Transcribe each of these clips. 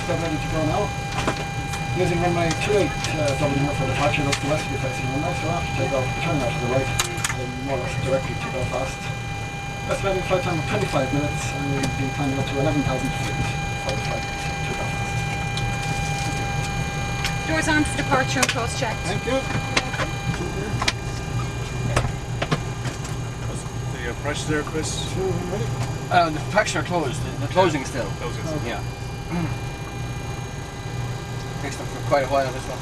about ready to go now. Using runway 28 Dublin here for departure, looks the west of you facing runway, so after takeoff, turning out to the right, and more or less directly to Belfast. Estimating flight time of 25 minutes, and we'll be climbing up to 11,000 feet for the flight to Belfast. Doors on for departure and cross-checked. Thank you. The pressure there, Chris? Ready? The packs are closed. The closing still. Closing. Yeah. Takes them for quite a while on this one.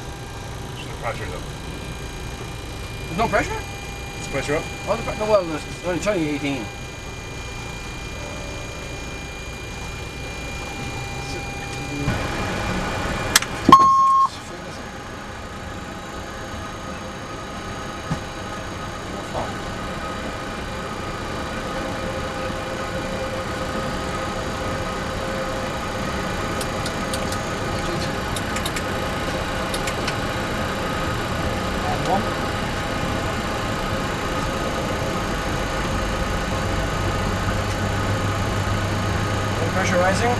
There's no pressure though. There's no pressure? Is the pressure up? Oh, no, well, it's only 2018. Pressure rising.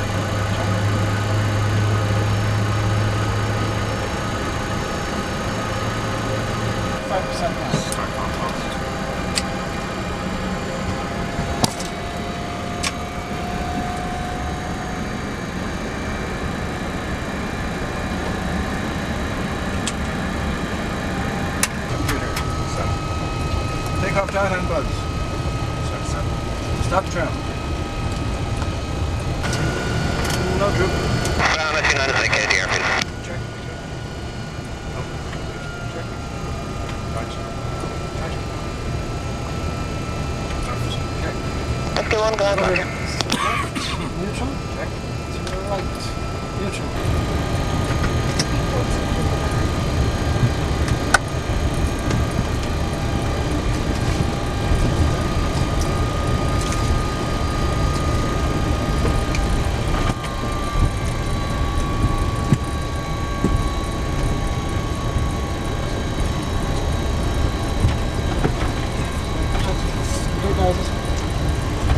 5% now. Take off down and buds. Stop the tram. No group. I'm letting you know that I can't hear you. Check. Oh, check. Right. Let's go on, go on. Neutral. Check. To the right. Neutral.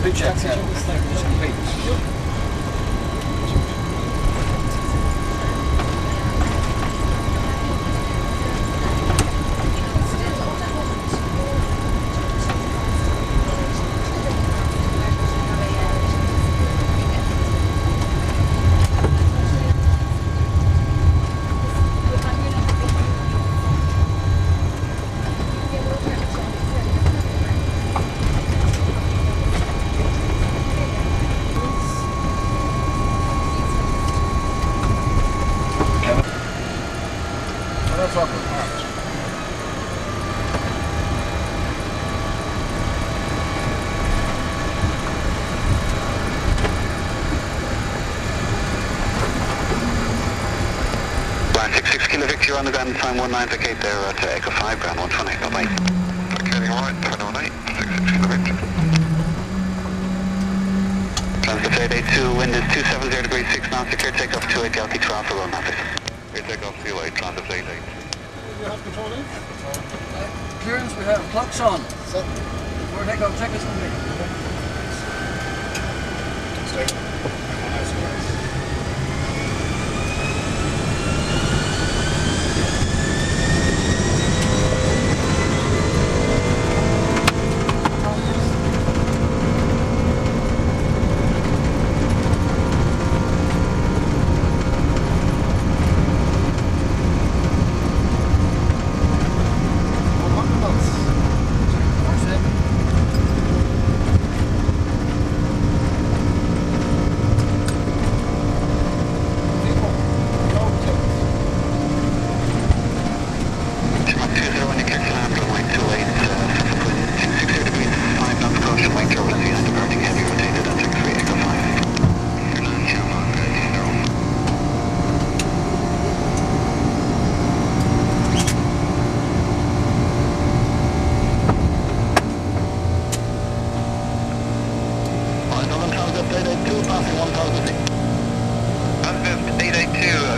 Big check. Yeah. Just complete. That's all good. Line 66 Kilo Victor on the ground, time 1958 there at Echo 5, ground 120, bye-bye. Okay, alright, 218, 66 Kilo Victor. Transfer 882, wind is 270 degrees 6 knots, secure takeoff 28 Yankee 12 for run office. Clear takeoff 28, Transfer 88. You have control in? Clearance, we have clocks on. Set. Before takeoff, check this complete. Stay.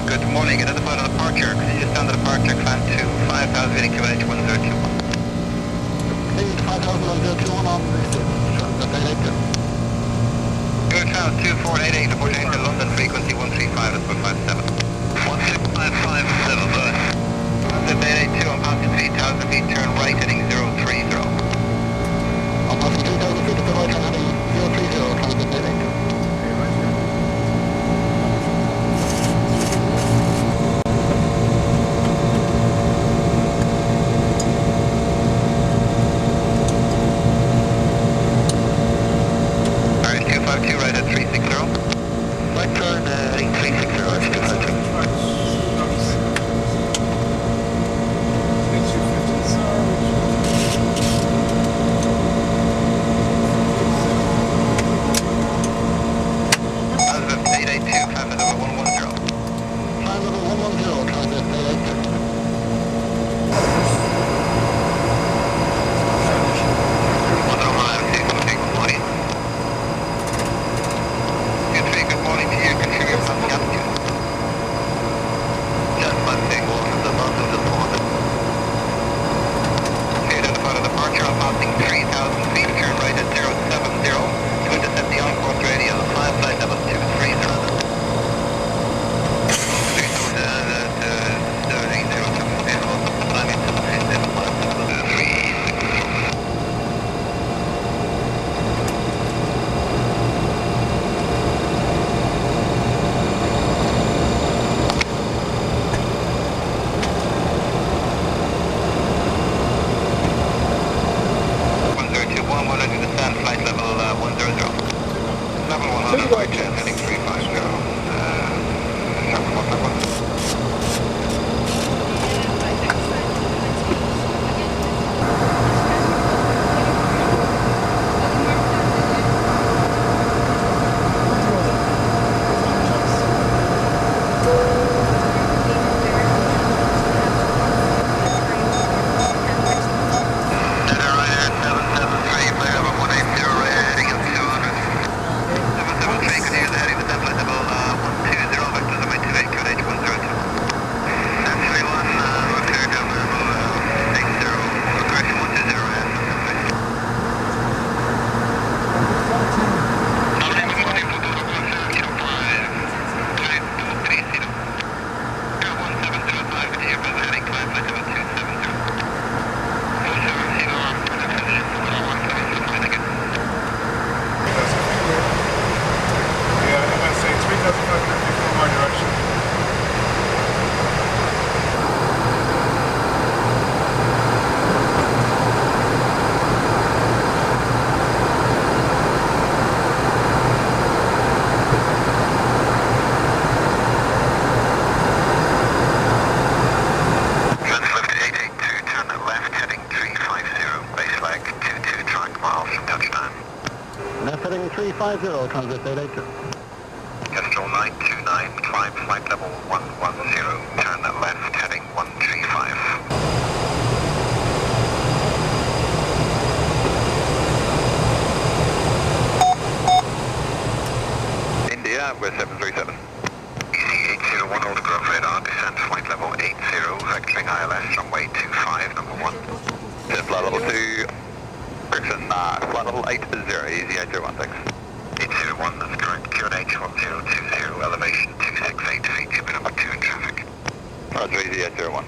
Good morning, identify the departure. Could you just stand the departure, climb to 5,000 feet, QH 1021. 5,021 on the Go Tower 2488, approaching to London, frequency 135 at 457. 16557, bud. The 882, I'm passing 3,000 feet, turn right, heading 030. I'm passing 2,000 feet to the right, I'm heading 030, transit 882. Alright, 252, right at 360. Right turn, heading 360, it's 252. Positive 882, climb level 110. Climb level 110, transit 882. Good morning to you. Confirm your passing altitude. Just passing over the London deployment. Okay, identify the departure. I'm passing 3,000 feet. Turn right at 070. To intercept the on-course radial. Flight level 230. Flight level 100. Level 100, right chance, heading 350. Heading 350, transit 882. Kestrel 929, climb flight level 110, turn left, heading 135. India, we're 737. EC 801, hold the growth radar, descend flight level 80, vectoring ILS, runway 25, number 1. Flight level 2. Person, flight level 80, easy 8016. 801, that's correct. QNH 1020, elevation 268 feet, ship number 2 in traffic. Roger, easy 801.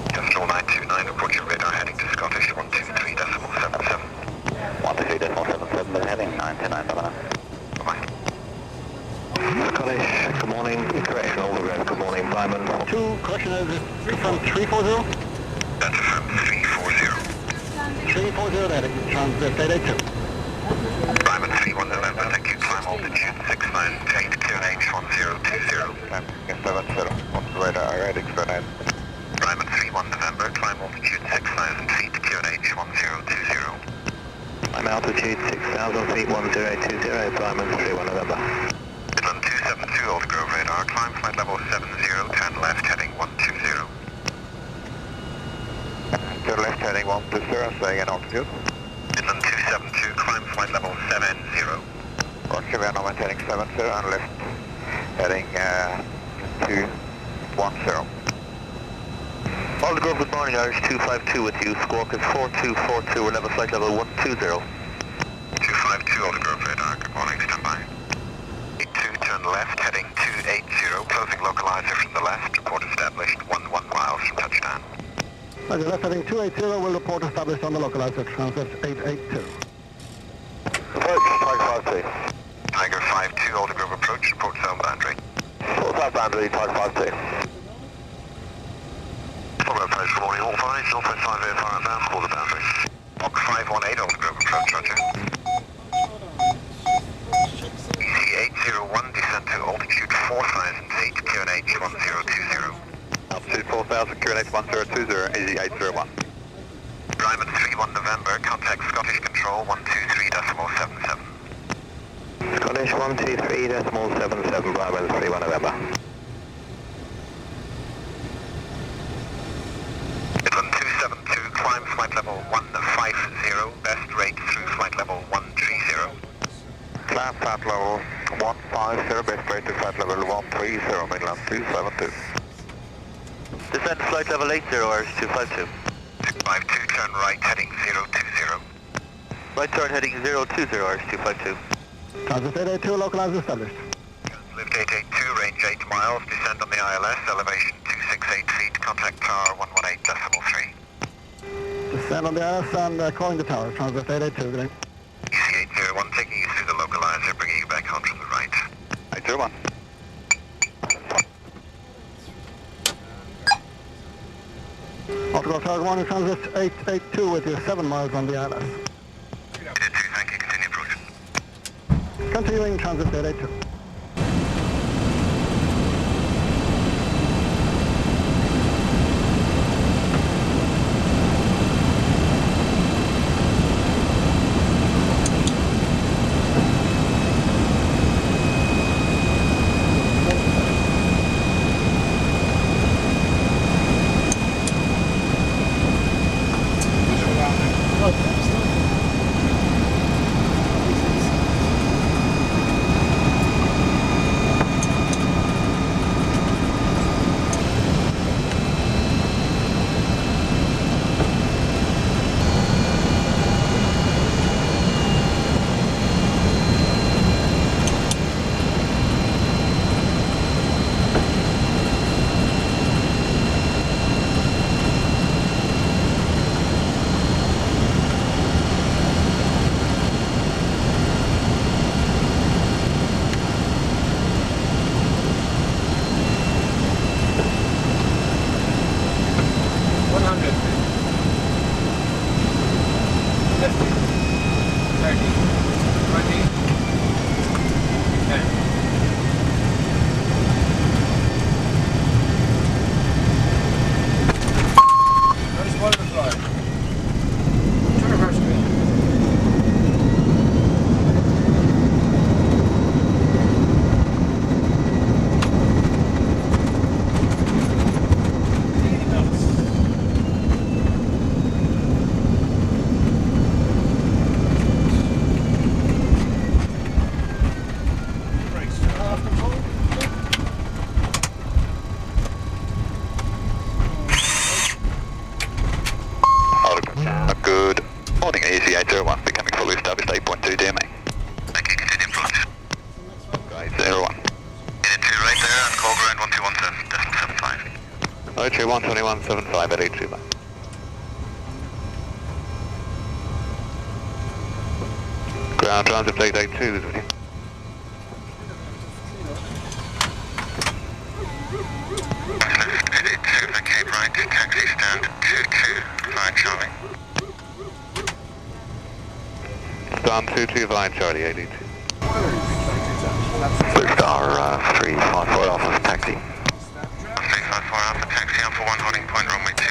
Kestrel 929, approaching radar heading to Scottish 123.77. 123.77, but heading 929. Bye-bye. Scottish, good morning. Correction, all the ground, good morning. Simon. 2, correction, from 340? That's from 340. 340, heading transit 882. Simon 31 November, thank you. Climb altitude 698, QNH 1020. Yes, 70. On the radar, heading 79. Simon 31 November, climb altitude 6,000 feet, QNH 1020. I'm altitude 6,000 feet, 1020, Simon 31 November. Midland 272, Old Grove radar, climb flight level 70, turn left, heading 120. Turn left, heading 120, staying in altitude. Midland 272, climb flight level 70. Roger, we are now maintaining 70 and left, heading 210. Old Grove, good morning, Irish 252 with you. Squawk is 4242, we'll have a flight level 120. 252. 52 Autograph radar, good morning, stand by. 82, turn left, heading 280, closing localizer from the left, report established 11 miles from touchdown. Roger, left heading 280 will report established on the localizer, transfer 882. Approach, Tiger 52. Tiger 52, Autograph approach, report zone boundary. Full south boundary, Tiger 52. Follow approach, good morning, all five, Northwest 5 far outbound, call the boundary. Block 518, Autograph approach, roger. EC801, descend to altitude 4000 feet, QNH 1020. Altitude 4000, QNH 1020, EC801. Ryman 31 November, contact Scottish Control 123.77. Scottish 123.77, Brahman 31 November. Midland 272, climb flight level 150, best rate through flight level 130. Climb flight level 150, best rate to flight level 130, Midland 272. Descend to flight level 80, RS252. 252, turn right, heading 020. Right turn heading 020, RS252. Transfer 882, localizer established. Lift 882, range 8 miles, descend on the ILS, elevation 268 feet, contact tower 118.3. Descend on the IS and calling the tower, transfer 882, good day. EC801, taking you through the localizer, bringing you back home from the right. 801. Autograph tower, good morning, transit 882 with you, 7 miles on the ILS. 882, thank you, continue approach. Continuing transit 882. Good morning, EC801, becoming fully established 8.2 DMA. Thank you, continue approach. 801. Unit 2 right there, and call ground 1217.75. 021 2175 at 821. Ground transit plate 82 is with you. Left 882, vacate right, taxi stand 22, flight Charlie. Stand 22 via Charlie 82. Blue Star 354 Alpha taxi. 354 Alpha taxi, Alpha 1 holding point runway 2.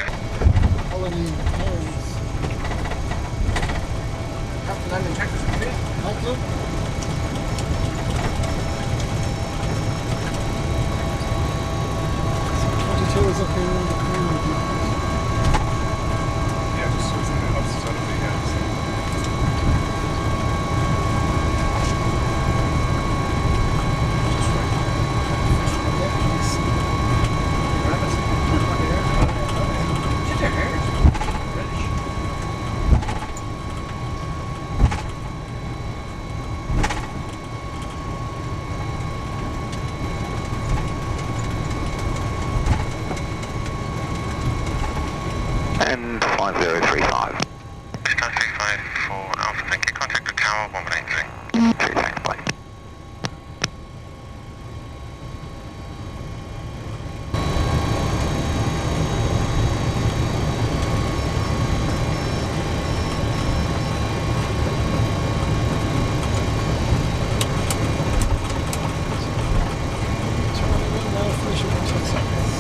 Captain landing check is complete. Thank you. Is up here. Yeah, just on the opposite side of the Tower 183. 2, thanks, bye. Turning in now, finishing in 10 seconds.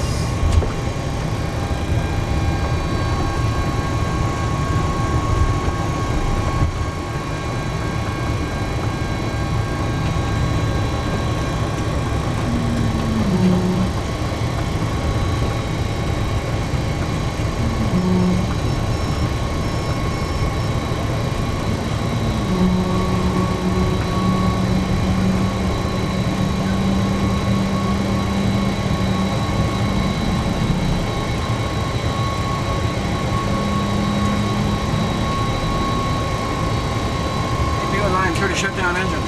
Fuel line through the shutdown engine.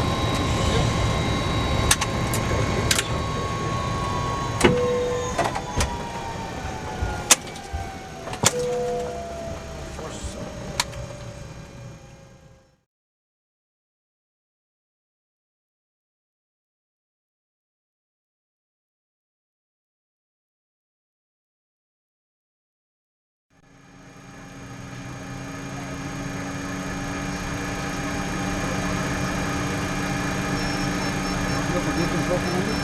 Look at Deacon's broken engine.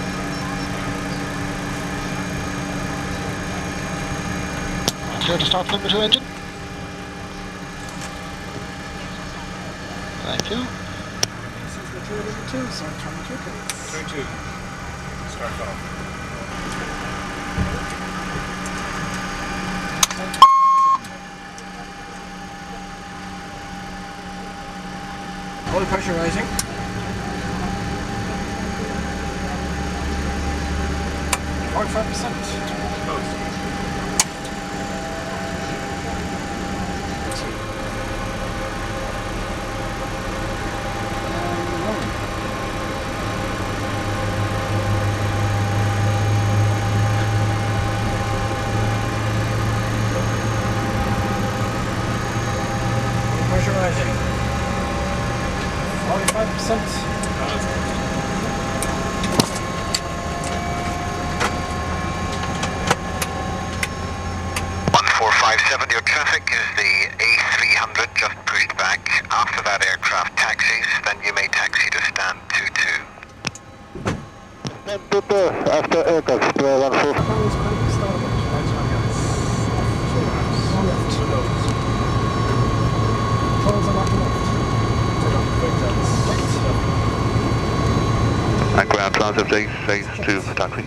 Clear to start number 2 engine. Thank you. This is the clear number 2, so I'm trying to trick it. 2-2. Start off. Oil pressure rising. Or 5%. Close. Oil pressure rising. 45%. 1457, your traffic is the A300 just pushed back. After that aircraft taxis, then you may taxi to stand 22. Stand 22 after aircraft, 14. Always quick starboard. Left. Close and lock left. And ground transit phase 2 taxi.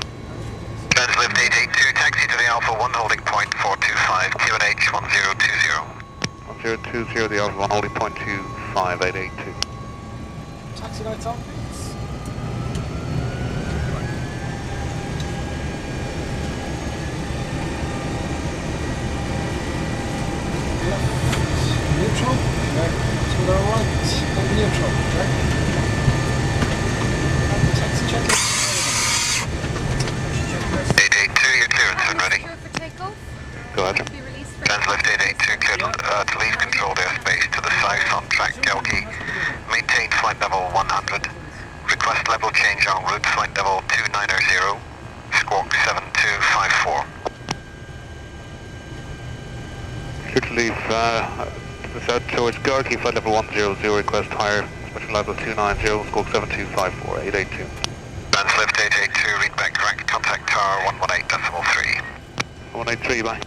Translift 882, taxi to the Alpha 1 holding point 425, QNH 1020. 1020, the Alpha 1 holding point 25882. Taxi lights on, please. Left, neutral, back to the right, and neutral, right? And the taxi check is 882, your clearance when ready. Clear for takeoff. Go ahead. Be released for Translift 882, cleared to leave controlled airspace to the south on track Delkey. Maintain flight level 100. Request level change en route, flight level 290. Squawk 7254. Clear to leave to the south towards Garkey, flight level 100, request higher, special level 290, squawk 7254, 882. Translift 882, read back correct, contact tower 118.3. 183, bye.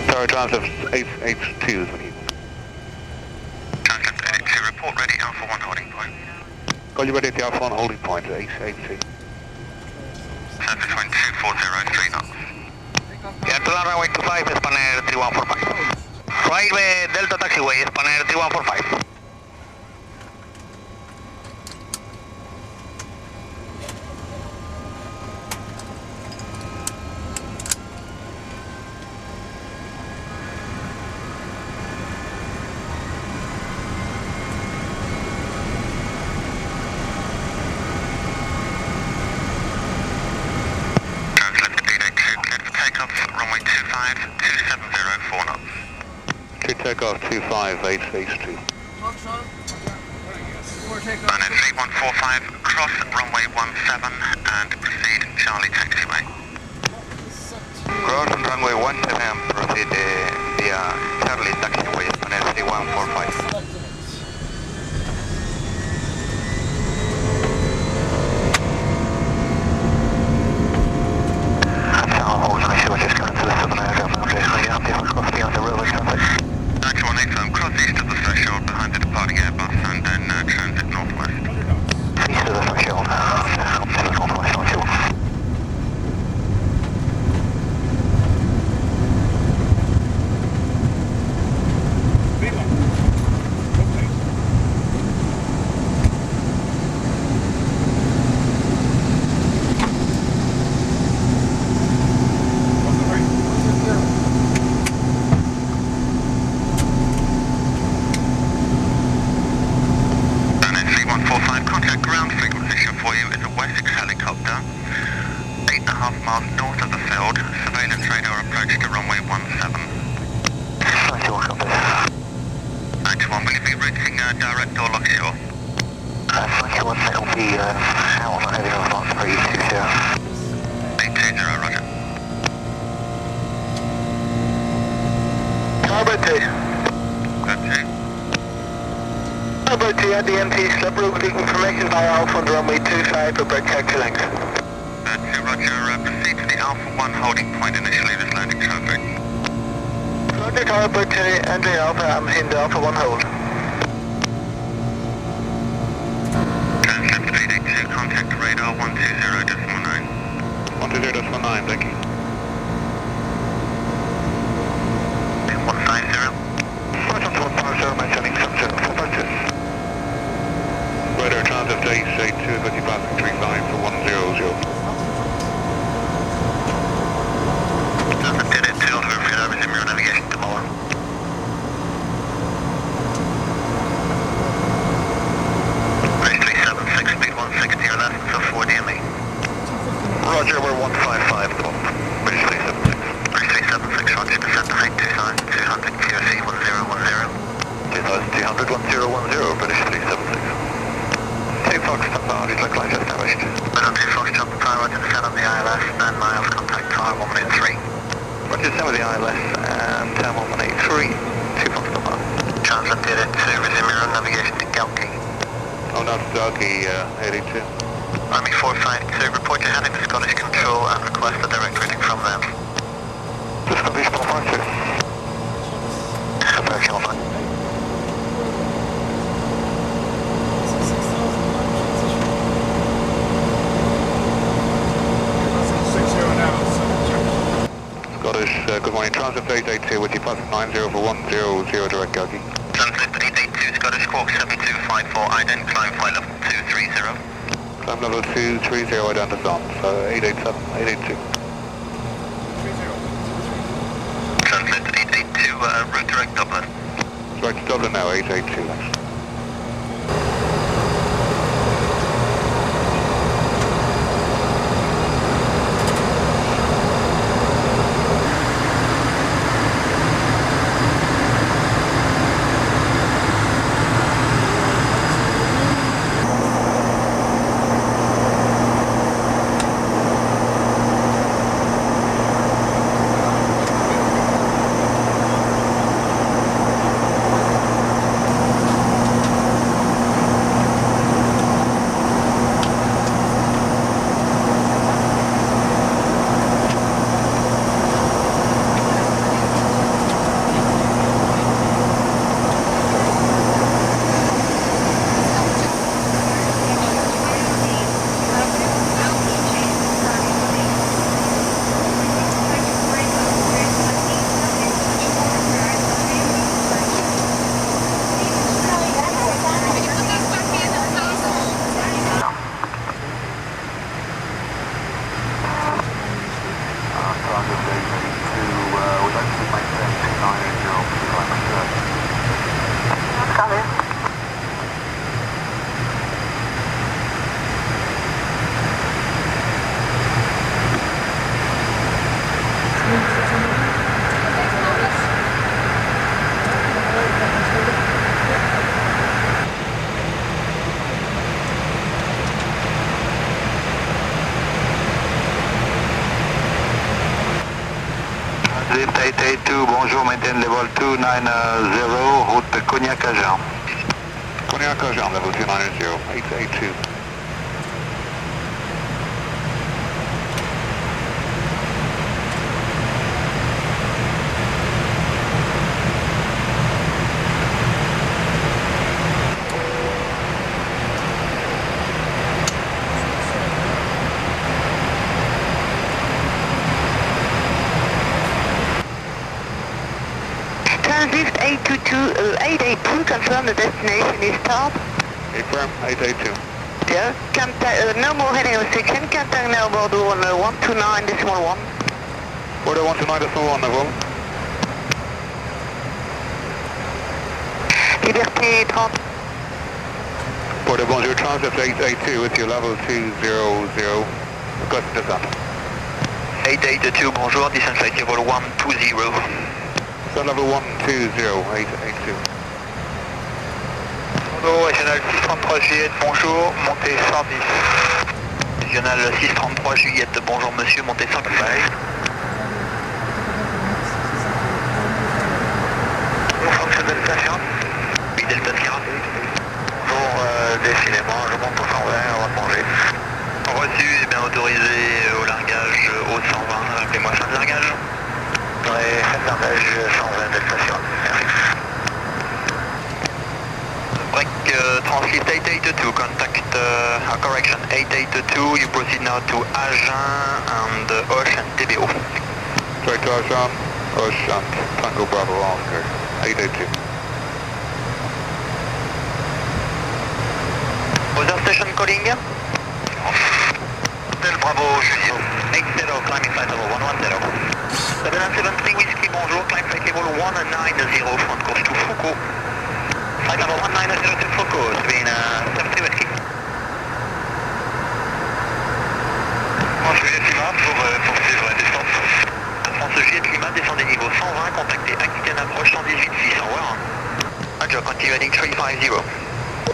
Tower transit 882 is when you... Translift 882, report ready, Alpha 1 holding point. Call you ready at the Alpha 1 holding point, 882. Translift 1240, 3 knots. Yeah, to runway 25, Spanair 3145. Right, Delta taxiway, Spanair 3145. 270, 4 knots. To takeoff 25882. Foxtrot. Before takeoff. Runway 3145, cross runway 17 and proceed Charlie taxiway. Cross runway 17, proceed via Charlie taxiway, runway 3145. Cross east of the threshold behind the departing Airbus and then transit northwest. East of the threshold, northwest on fuel. Contact ground figure position for you is a Wessex helicopter, 8.5 miles north of the field. Surveillance radar approach to runway 17. 91, will you be routing direct or offshore? 91, that will be out on heading on Mark 320. 820, roger. Starboard 2. Good 2. Starboard 2 at the MT slip route with information via Alpha on the runway 25 for bird character length. 2, roger. Proceed to the Alpha 1 holding point initially with landing traffic. Roger, Starboard 2, entering Alpha, I'm in the Alpha 1 hold. Translip 882, contact radar 120.9. 120.9, thank you. 150. 150, maintaining 70, Radar transit to 882, 50 passing 35 for 100. Transit did it, 200 feet over Zimmer navigation tomorrow. Bridge 376, speed 160 or less, so 4 DME. Roger, we're 155 at the moment. British 376. Bridge 376, roger, descend to height 2,200, QC 1010. 2200, 1010, British 376. 2 Foxtrot boundaries look like established. Middle 2 Foxtrot, power to descend on the ILS, 9 miles, contact tower 183. Roger, send with the ILS and tower 183. 2 Foxtrot boundaries. Transit did it, resume your own navigation to Galkey. Oh, no, it's Dalkey, 82. Army 452, report your heading to Scottish Control and request a direct routing from them. To Scottish 452. Approaching on line. Scottish, good morning, Transit 882 with you passing 90 for 100 direct Galkey. Transit 882, Scottish Squawk 7254, ident, climb flight level 230. Climb level 230, ident is on, so 887, 882. Transit 882, route direct Dublin. Direct to Dublin now, 882, thanks. 882, bonjour, maintain level 290, route de Cognac-Agen. Cognac-Agen, level 290, 882. Transit 882, confirm the destination is top. Affirm, 882. Yeah, no more heading restriction, contact now Bordeaux on 129.1. Bordeaux 129.1, level. Liberté 30. Bordeaux, bonjour, Transit 882 with you, level 200, request descent. 882, bonjour, descent flight level 120. So level 120, 882. Bordeaux, régional 633 Juliette, bonjour, montée 110. Régional 633 Juliette, bonjour monsieur, montée 110. On fonctionne Delta 40. Oui, Delta 40. Bonjour, décidément, je monte au 120 avant de manger. Reçu et bien autorisé au largage au 120, rappelez-moi fin de largage. Ouais, fin de largage 120 Delta 40. Merci. Break translit 882, contact correction 882, you proceed now to Agen and Hoche and TBO. Straight to Agen, Hoche and Tango Bravo Oscar, 882. Other station calling? Del Bravo Juliet. 80, climbing flight level 110. 773 Whiskey, bonjour, climb flight level 190, front course to Foucault. Flight level 190 to Foucault, it's been 73 Whiskey. France Juliet Lima pour poursuivre la descente. France Juliet Lima, descendez niveau 120, contactez Aquitaine approche 118 600, well. Roger, continue heading 350.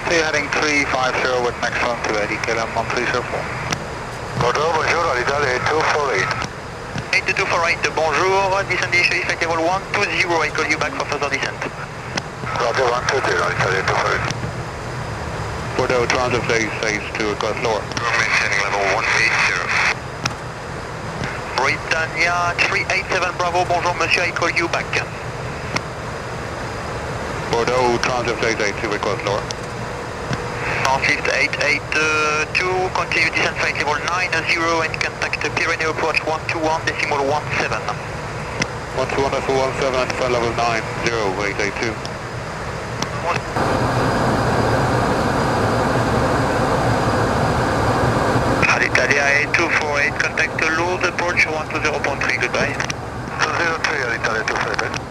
See heading 350 with maximum 280 km on 304. Bordeaux, bonjour, Alitalia 8248. 8248, bonjour, descend initially flight level 120, I call you back for further descent. Roger, 120, Alitalia 248. Bordeaux, transit phase 2, request lower. Maintaining level 180. Britannia 387, Bravo, bonjour monsieur, I call you back. Bordeaux, transit phase 82, request lower. Transit 882, continue descent flight level 90 and contact Pyrenees approach 121 decimal 17. 121 decimal 17 and flight level 90, 882. Alitalia 8248, contact load approach 120.3, goodbye. 203, Alitalia 248.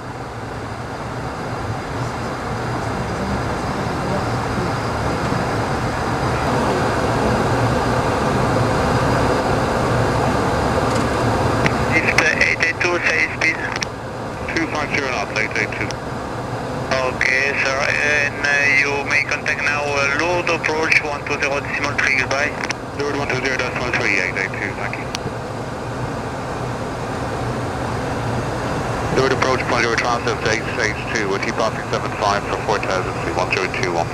Say speed. 250 knots, 882. Okay, sir, and you may contact now load approach 120.3, goodbye. Load 120.3, 882, thank you. Load approach point over transit stage 2 with you passing 75 for 4000 to 1021.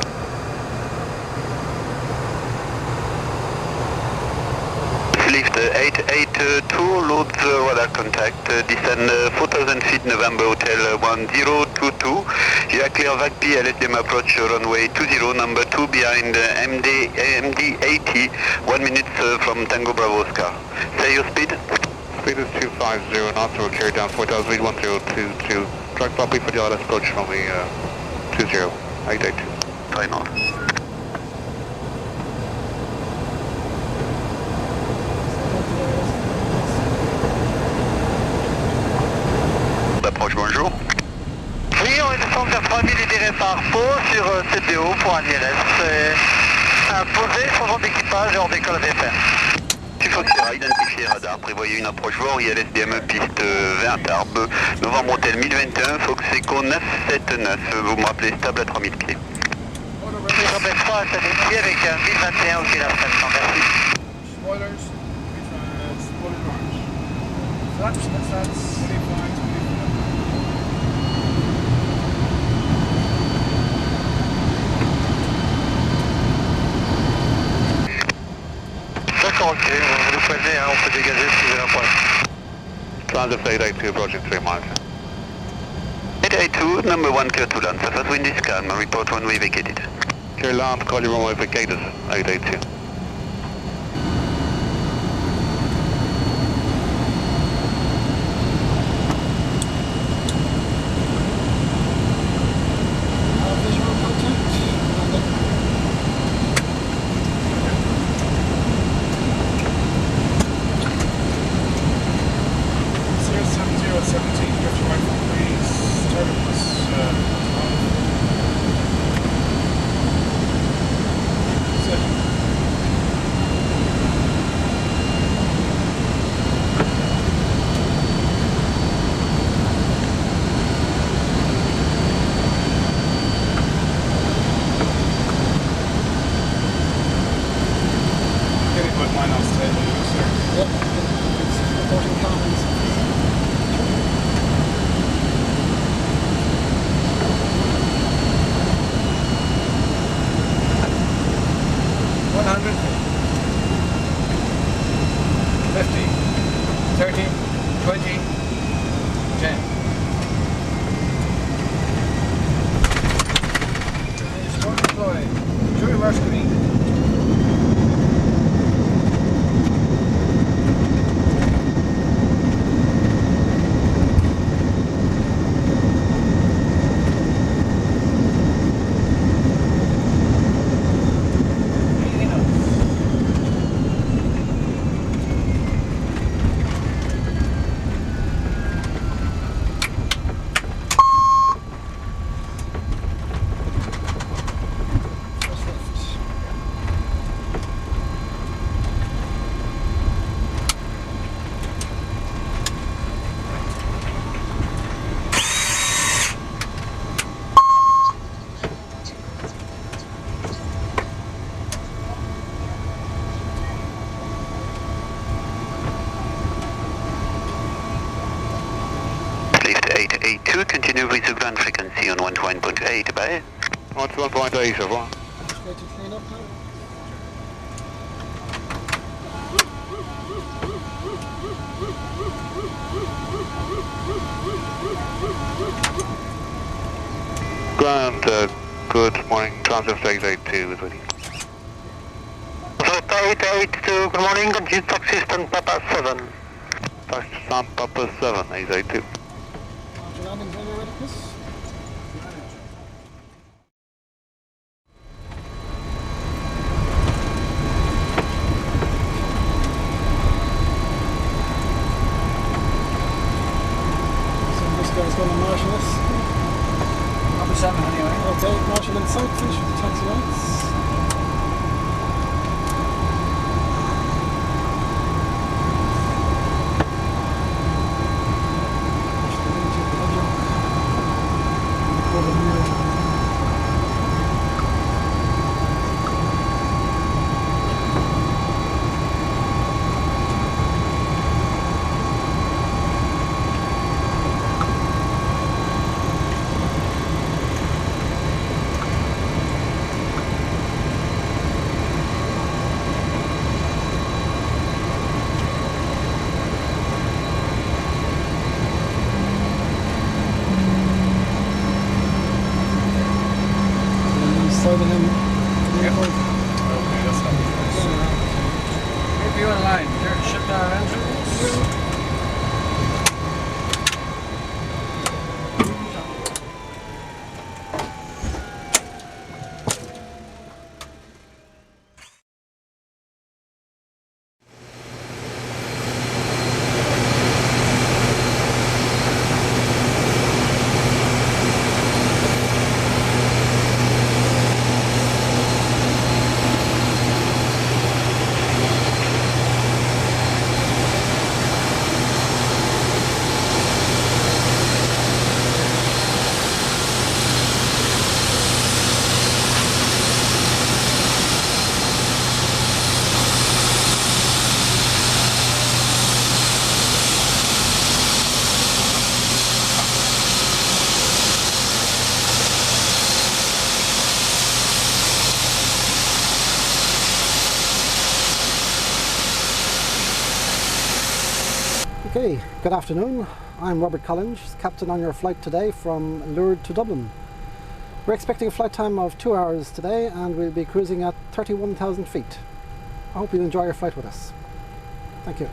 Lift 882, load radar contact, descend 4000 feet November Hotel 1022. You are clear VAC P, LSDM approach runway 20, number 2 behind MD 80, 1 minute from Tango Bravo Oscar. Say your speed? Speed is 250 knots, so we'll carry down 4000 feet 1022. Track properly for the LS approach from the 20, 882. Try not. Approche, bonjour. Oui, on est descendu vers 3000 et des par Pau sur CPO pour un ILS. Imposé, changement d'équipage et on décolle à VFR. Tu Foxera, identifié radar, prévoyez une approche VOR, ILSDM piste 20 Arbe, novembre hôtel 1021, Fox Echo 979, vous me rappelez stable à 3000 pieds. Je rappelle 3 à Saint-Denis avec un 1021 au Killer 500, merci. Spoilers, spoiler launch. So that's 25, 25. D'accord, ok, vous nous prévenez, hein, on peut dégager si vous avez un problème. TransAer flight 82 approaching 3 miles. 882, number 1 clear to land, surface wind is calm, report runway vacated. Clear land, call your runway vacated, 882. Visual contact. 07017, drift right for please. Target was, getting put mine on stable, sir. Yep. It's reporting comments. $100, 50, 30, 20, 10. Sport deployed. Jury rush green. Lift 882, continue with the ground frequency on 121.8, bye. 121.8, over. Straight to clean up now. Ground, good morning, TransAer flight 82 is with you. Delta 882, good morning, continue talk system Papa 7. Pakistan Papa 7, 882. After landing, when you're ready, Chris. So this guy's going to marshal us. Number 7 anyway. Okay, marshal in sight, finish with the taxi lights. Slide him. Yep. Okay, that's not Maybe you're online. Shut down engines. Okay, good afternoon. I'm Robert Collins, captain on your flight today from Lourdes to Dublin. We're expecting a flight time of 2 hours today and we'll be cruising at 31,000 feet. I hope you enjoy your flight with us. Thank you.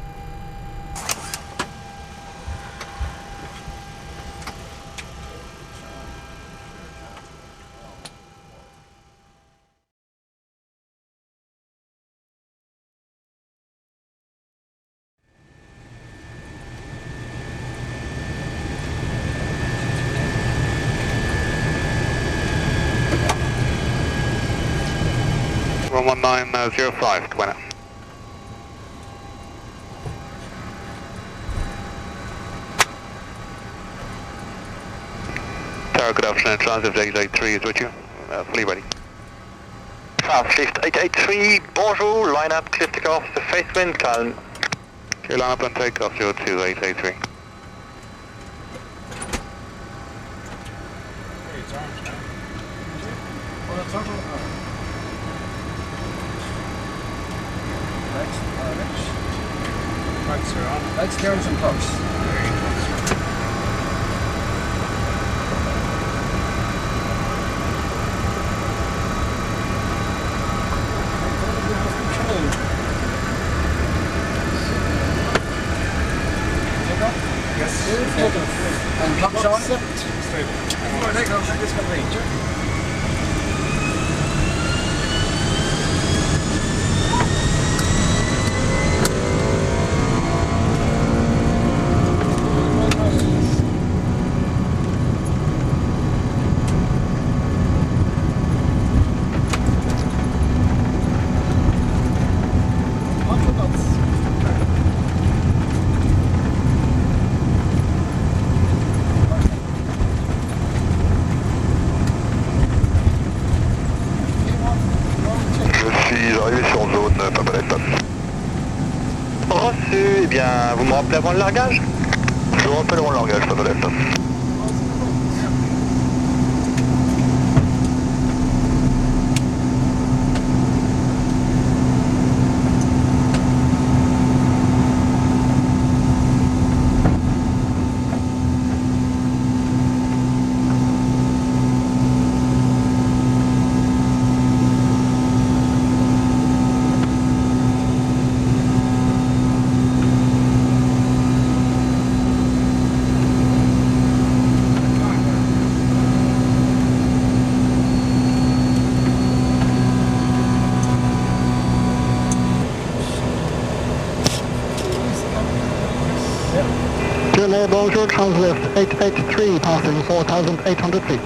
One 1905, Gwenna. Tower, good afternoon. TransAer 883 is with you. Fully ready. Translift 883, bonjour, line up, clear takeoff, the face wind, calm. Okay, line up and take off 02883. Hey, it's arms now. Well, it's total. Lights, Lights are on. lights, cameras, and clocks. There you go, sir. Yes. And clocks on. Accept. Stable. Oh, there you go. This can be. Je suis arrivé sur zone, pas palette. Reçu, eh bien, vous me rappelez avant le largage? Je vous rappelle mon langage, pas palette. Bonjour, Translift 883, passing 4,800 feet.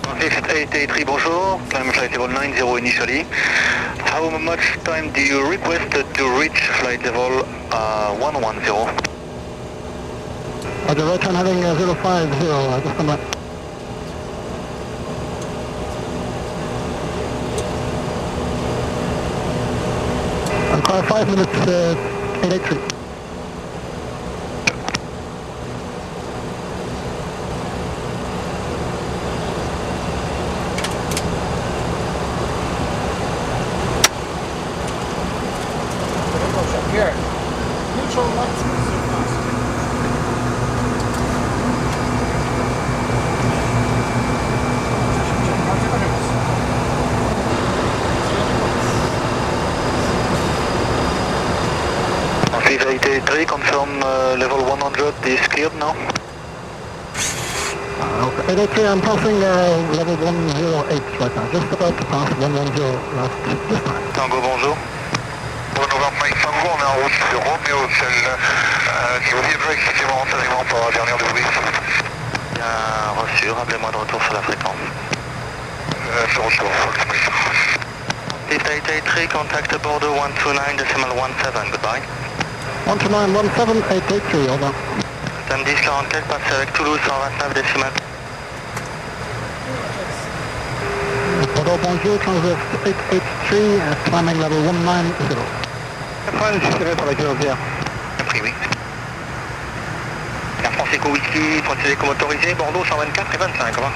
Translift 883, bonjour, climb flight level 90 initially. How much time do you request to reach flight level 110? The return heading 050, just come back. Car 5 minutes, 883. Here. Neutral lights move so fast. Translift 883, confirm level 100 is cleared now. Okay, 883, I'm passing level 108 right now, just about to pass 110 last this time. Tango, bonjour. Bon, Novembre Mike Tango, on est en route sur Romeo, niveau libre, effectivement, renseignement pour la dernière de Louis. Bien reçu, rappelez-moi de retour sur la fréquence. Sur retour, Translift 883, contact border 129.17, goodbye. 12917, 883, over. Sam 10 44, passe avec Toulouse 129 décimales. Bordeaux, bonjour, Translift 883, climbing level 190. Après, je suis tiré par la Guerre. Compris, oui. Air France Eco Whisky, continuez comme autorisé, Bordeaux 124 et 25, au revoir.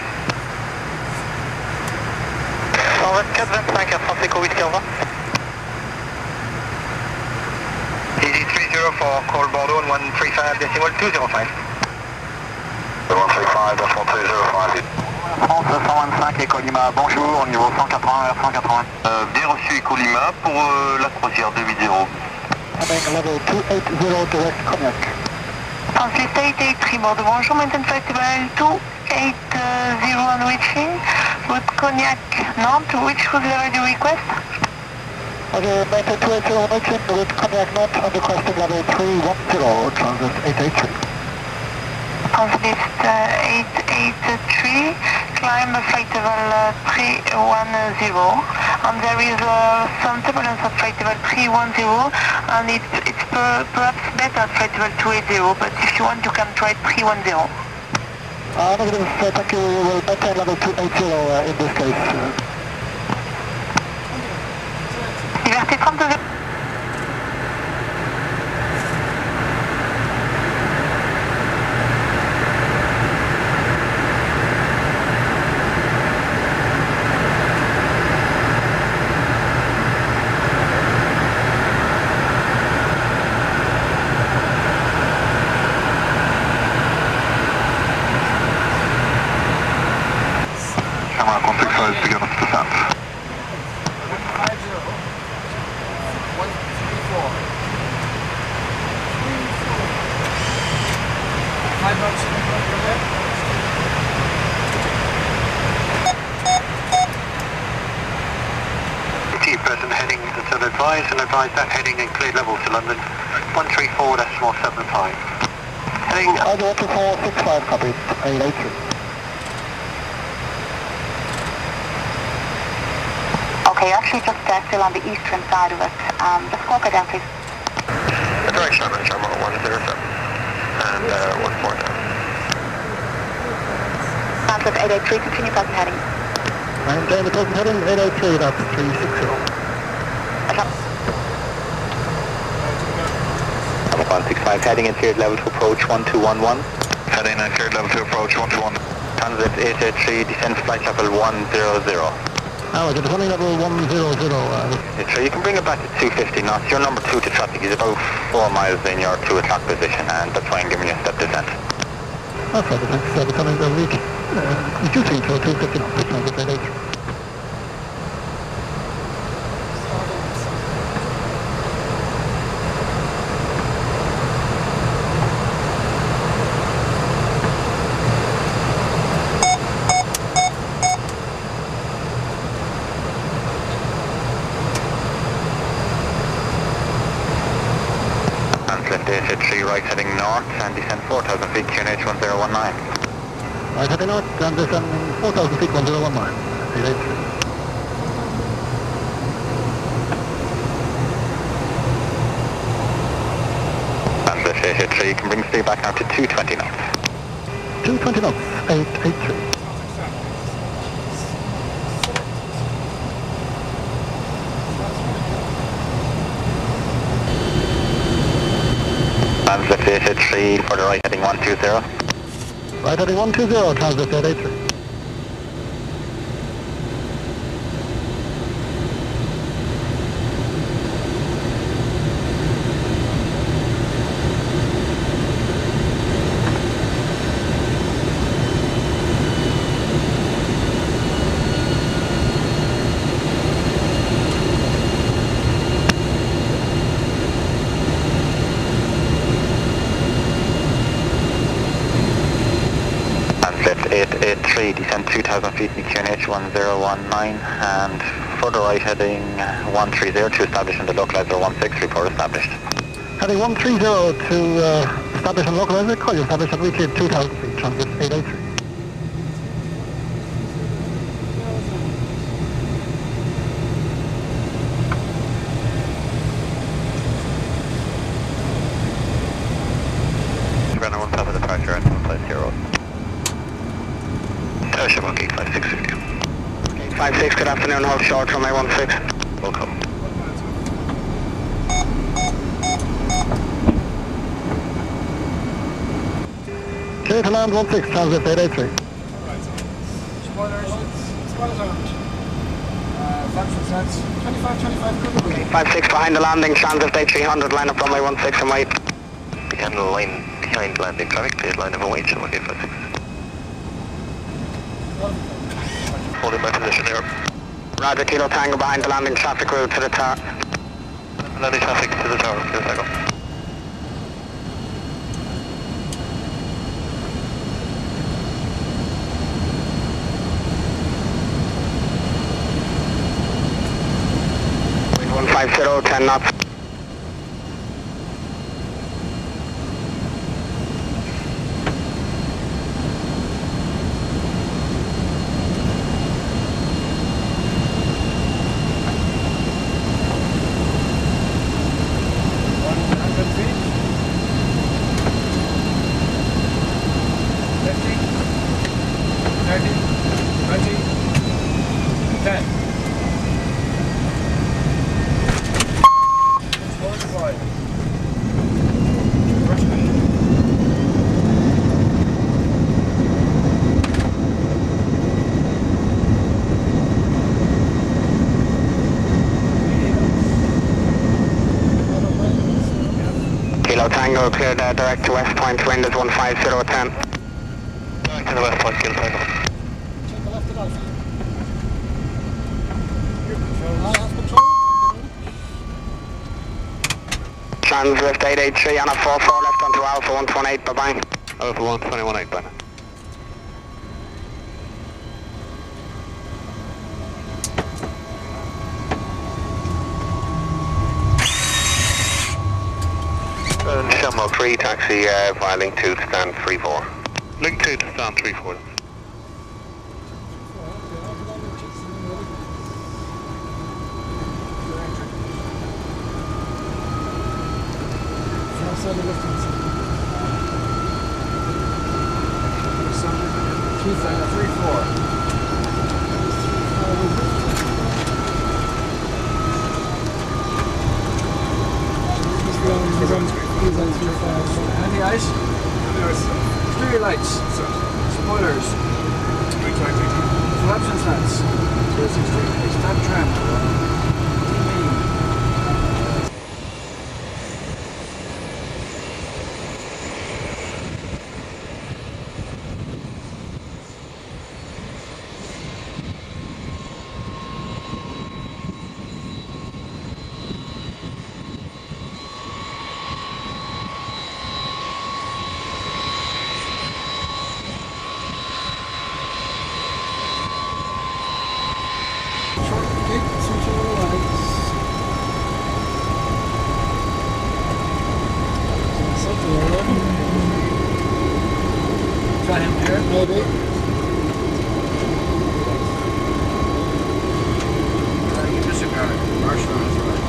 124, 25, Air France Eco Whisky, au revoir. Easy 30 for call Bordeaux and 135.205. 135.205. France 125 et Colima, bonjour, au niveau 180, 180. Bien reçu Colima pour la croisière 280. Level 280 direct Cognac. Translate 883 Bordeaux, bonjour, maintain festival 280 on reaching. Route Cognac, Nantes, which cruise level do you request? Okay, maintain 280 on reaching, route Cognac Nantes, on requesting level 310, transit 883. Transit 883, climb flight level 310, and there is some turbulence at flight level 310, and it's perhaps better at flight level 280, but if you want you can try 310. Negative, thank you, we will maintain level 280 in this case. Liberté 32. Camera contact size begin at descent. 15% heading until advised, and advise that heading and clear level to London 134.75. Heading I go to 465, copy, 883. Okay, actually just still on the eastern side of it. Just walk it down, please. direction on channel 107 and 140. Transit 883, continue present heading. Maintain the present heading, 883, that's 360. 165 heading in cleared level to approach 1211. Heading in cleared level to approach 121. Transit 883, descend flight level 100. Oh, it's running level 100. So you can bring it back to 250 knots. Your number 2 to traffic is about 4 miles in your 2 o'clock position, and that's why I'm giving you a step descent. That's right, thanks, becoming the week. Reducing to 250 knots, which is 883. Transit 3 right heading north and descend 4,000 feet QNH 1019. Right heading north, and descend 4,000 feet 1019. 883. Transit 3 you can bring speed back now to 220 knots. 220 knots, 883. Transit 3 for the right heading 120. Right heading 120, transit 883. Transit 883 descend 2,000 feet in QNH 1019 and further right heading 130 to establish in the localizer 16 report established. Heading 130 to establish and localize, call you establish and reach 2,000 feet, transit 883. Runner 1 cover departure at 150. Toshima Gate 5650. 56, good afternoon, hold short, runway 16. Welcome. Clear to land 16, transit 883. Spoilers armed. Flaps and sets. 25, 25, good. 56 behind the landing, transit 300, line up runway 16 and wait. final line behind landing traffic, cleared line over weight, channel 856. Holding my position here. Roger, Kilo Tango behind the landing traffic route to the tower. Landing traffic to the tower, Kilo Tango. Wind 150, 10 knots. Kilo Tango cleared direct to West Point, wind is 15010. Direct to the West Point, Kilo Tango. Take the left at Alpha. I have control. Translift 883 on a 44 left onto Alpha 118, bye bye. Alpha 121.8, bye now. Shamrock 3, taxi via link 2 to stand 34. Link 2 to stand 34. Outside the lifting system. 3-4. Handy ice? Clear lights. Spoilers. Flaps and slats. 060. Start tram. Try him here? Maybe. You disregard. Marshall is right.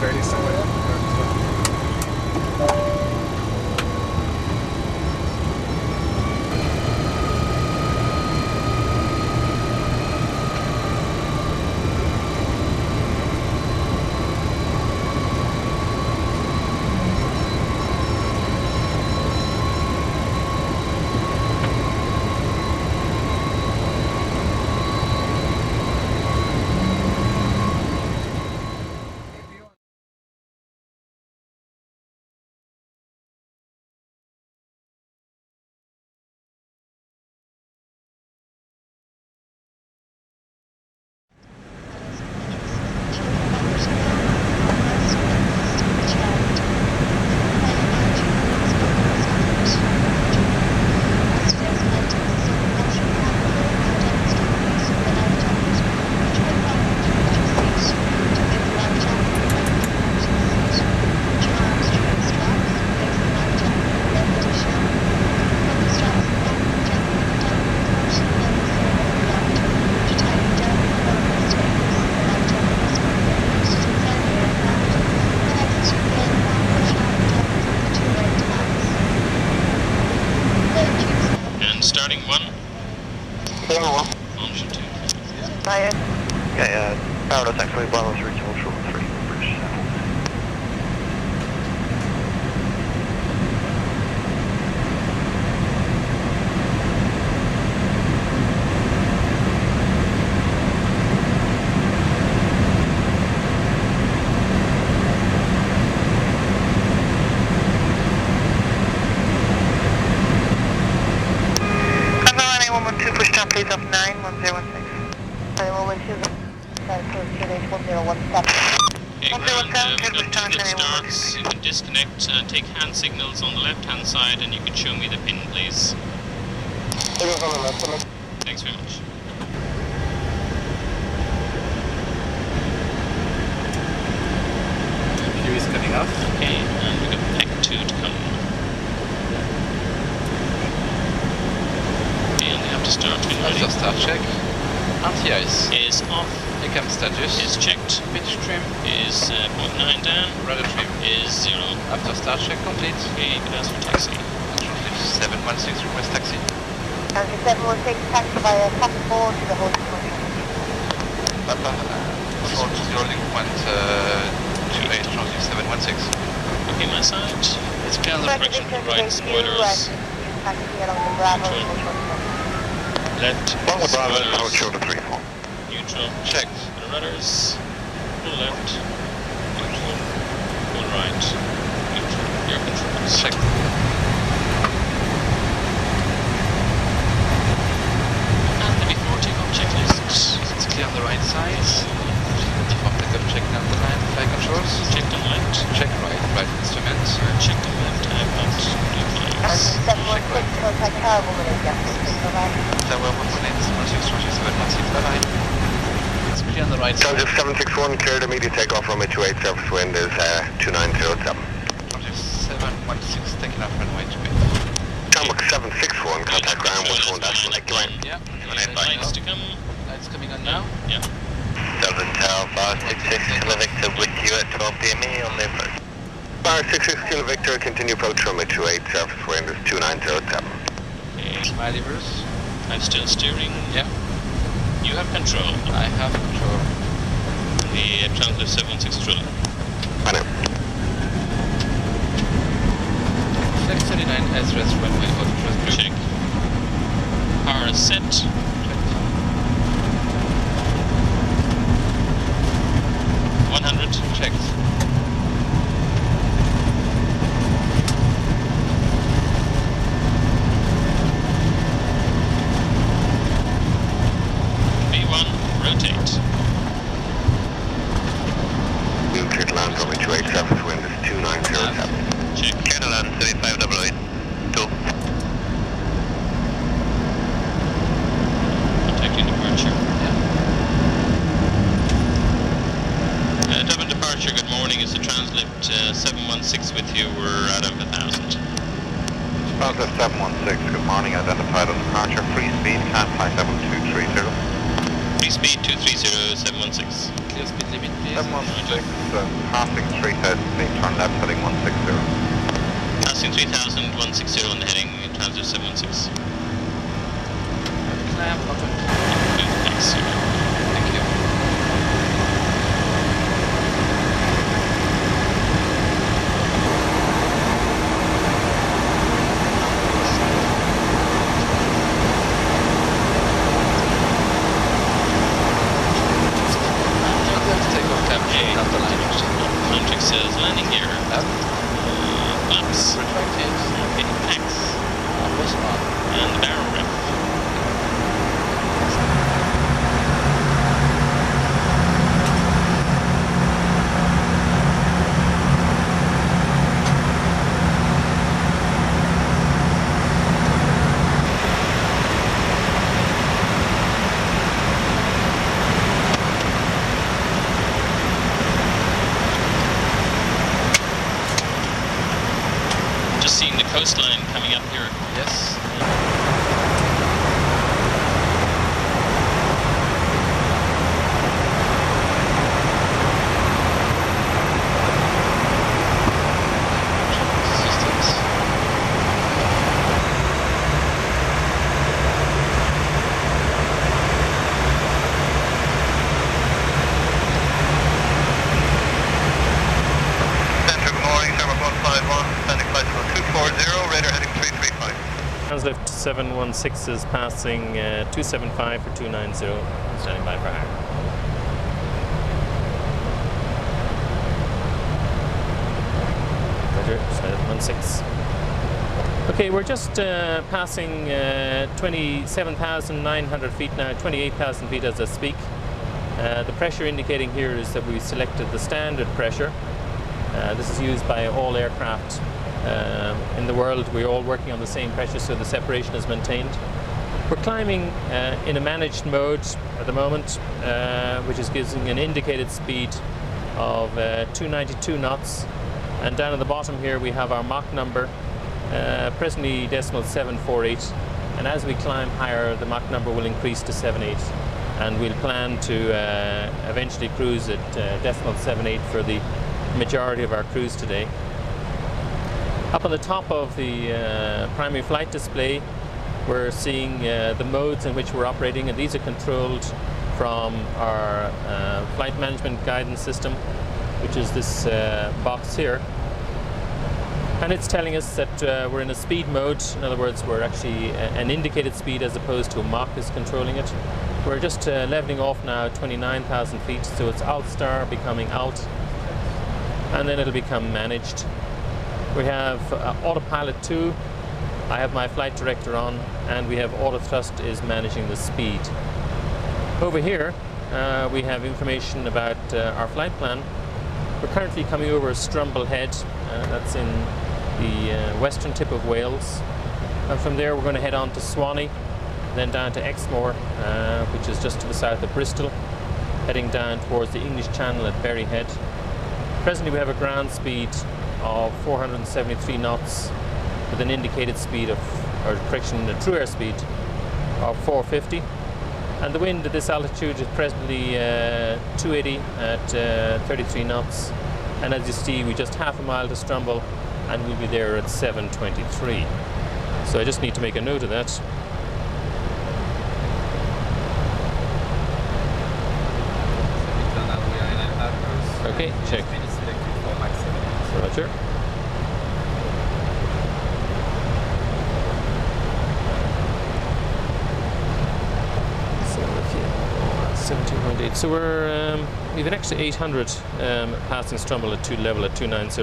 Barely somewhere. Starting 1. Yeah. Launch 2. Bye. Okay, Paradise X-Ray, Bravo's regional short 3, British. of 91016. Sorry, we'll wish you the QNH 1017. Okay, ground, we've got 2 good starts. You can disconnect, take hand signals on the left-hand side, and you can show me the pin, please. Thanks very much. Q is cutting off. Okay, and we've got Pack 2 to come. Okay, and we have to start when ready. After start check. Anti-ice. Is off. Cam status. Is checked. Pitch trim. Is 0.9 down. Rudder trim. Is 0. After start check complete. Okay, you can ask for taxi. Control lift 716 request taxi. Country 716, taxi via Papa 4 to the holding point. Papa, control to the holding point 28, transit 716. Okay, my side. It's clear on the correction to right, spoilers. Taxi along the Bravo. Left, Bravo, power spoilers, shoulder 3-4. neutral, Checked. the rudders, full left, neutral, full right, neutral, your controls. Checked. And the before takeoff checklist. It's clear on the right side. Default pickup check down the line. Flight controls. Checked on left, Check right instrument. checked on left, I've got blue flags. Country 716, contact car woman in Jackson. Tower 118, 16, 716, bye-bye. It's clear on the right side. Transit 761, cleared immediate takeoff, runway 28, surface wind is 2907. Transit 716, taking off runway 28. Tambook 761, contact ground 11 dash 1 line. Yeah. Lights to come. Lights coming on now. Yeah. Delta Tower 566, Kilo Victor with you at 12 DME on the first. Bar 66, Kilo Victor, continue approach runway 28, surface wind is 2907. Okay. My levers. I'm still steering. Yeah. You have control. I have control. The Transit 716 Triller. I know. Flex 39 as rest runway auto thrust group. Check. Power is set. 100. Checked. B1, rotate. New clear to land runway 28, surface wind is 2907. Check. Clear to land 3588. 2. Contacting departure. Yeah. Dublin departure, good morning. It's the Translift 716 with you. We're out of 1,000. Transit 716, good morning, identified on departure, free speed, can't find level 230. Free speed 230, 716. Clear speed limit, please. 716, passing 3000 feet, turn left, heading 160. Passing 3,000, 160 on the heading, Transit 716. Clamp button. Thanks. Thank you. Contact says landing gear. Flaps. Retracted. Okay, thanks. Was on. And the barrel ref. Just seeing the coastline coming up here. Yes. Systems. Center, good morning, Tower 151, standing flight level 240, radar heading 335. Translift 716 is passing 275 for 290, standing by for hire. Roger, 716. Okay, we're just passing 27,900 feet now, 28,000 feet as I speak. The pressure indicating here is that we selected the standard pressure. This is used by all aircraft in the world. We're all working on the same pressure, so the separation is maintained. We're climbing in a managed mode at the moment, which is giving an indicated speed of 292 knots. And down at the bottom here we have our Mach number, presently decimal 748. And as we climb higher, the Mach number will increase to 78. And we'll plan to eventually cruise at decimal 78 for the majority of our cruise today. Up on the top of the primary flight display, we're seeing the modes in which we're operating, and these are controlled from our flight management guidance system, which is this box here. And it's telling us that we're in a speed mode. In other words, we're actually an indicated speed as opposed to a Mach is controlling it. We're just leveling off now 29,000 feet, so it's alt star becoming alt, and then it'll become managed. We have autopilot 2. I have my flight director on, and we have auto thrust is managing the speed. Over here we have information about our flight plan. We're currently coming over Strumble Head, that's in the western tip of Wales, and from there we're going to head on to Swanee, then down to Exmoor, which is just to the south of Bristol, heading down towards the English Channel at Berry Head. Presently we have a ground speed of 473 knots with an indicated speed of, or correction, a true airspeed of 450. And the wind at this altitude is presently 280 at 33 knots. And as you see, we just half a mile to Strumble, and we'll be there at 7:23. So I just need to make a note of that. Okay, check. Roger. So 17.8. So we've an extra 800 passing Strumble at level at 290,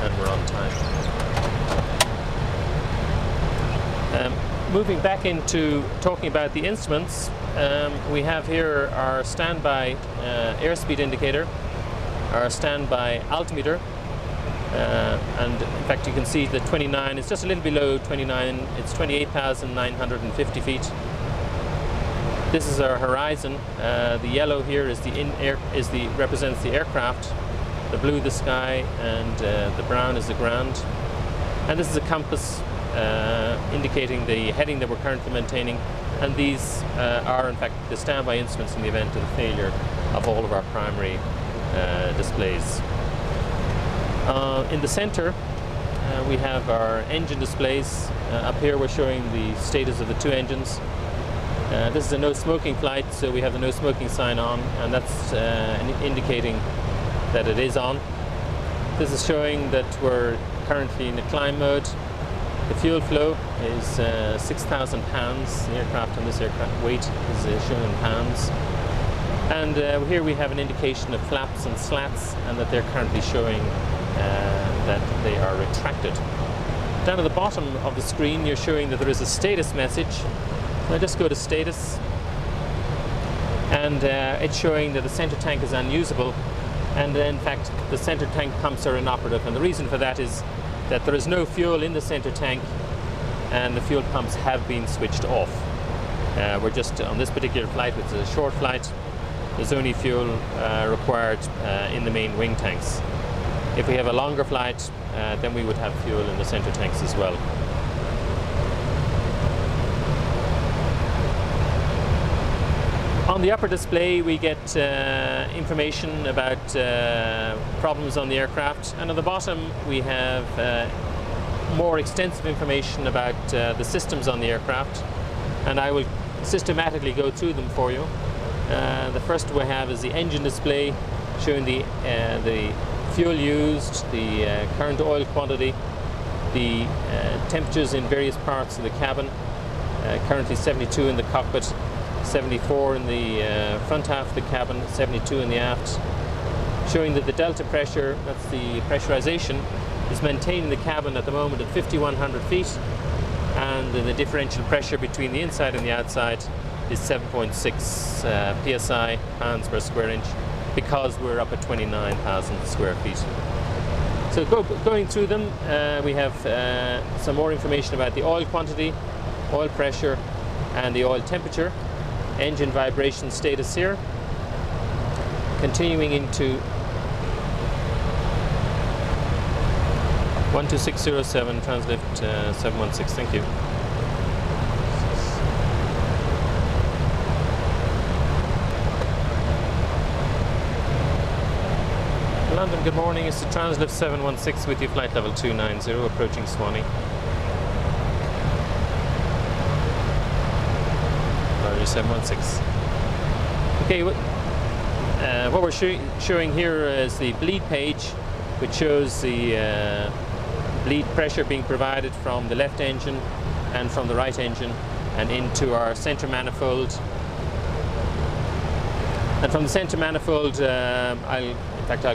and we're on time. Moving back into talking about the instruments, we have here our standby airspeed indicator, our standby altimeter, and in fact you can see the 29 is just a little below 29. It's 28,950 feet. This is our horizon. The yellow here is represents the aircraft, the blue the sky, and the brown is the ground. And this is a compass indicating the heading that we're currently maintaining, and these are in fact the standby instruments in the event of the failure of all of our primary displays. In the center we have our engine displays. Up here we're showing the status of the two engines. This is a no smoking flight, so we have the no smoking sign on, and that's indicating that it is on. This is showing that we're currently in the climb mode. The fuel flow is 6,000 pounds. The aircraft on this aircraft weight is shown in pounds. And here we have an indication of flaps and slats, and that they're currently showing that they are retracted. Down at the bottom of the screen you're showing that there is a status message. Now just go to status, and it's showing that the center tank is unusable, and in fact the center tank pumps are inoperative, and the reason for that is that there is no fuel in the center tank and the fuel pumps have been switched off. We're just on this particular flight, which is a short flight, there's only fuel required in the main wing tanks. If we have a longer flight, then we would have fuel in the center tanks as well. On the upper display we get information about problems on the aircraft, and on the bottom we have more extensive information about the systems on the aircraft, and I will systematically go through them for you. The first we have is the engine display, showing the fuel used, the current oil quantity, the temperatures in various parts of the cabin. Currently 72 in the cockpit, 74 in the front half of the cabin, 72 in the aft, showing that the delta pressure, that's the pressurization, is maintaining the cabin at the moment at 5,100 feet, and the differential pressure between the inside and the outside is 7.6 psi, pounds per square inch, because we're up at 29,000 square feet. So going through them, we have some more information about the oil quantity, oil pressure, and the oil temperature. Engine vibration status here. Continuing into 12607, translift 716, thank you. London, good morning. It's the translift 716 with you, flight level 290, approaching Swanee. Roger 716. Okay, what we're showing here is the bleed page, which shows the bleed pressure being provided from the left engine and from the right engine and into our center manifold. And from the center manifold, I'll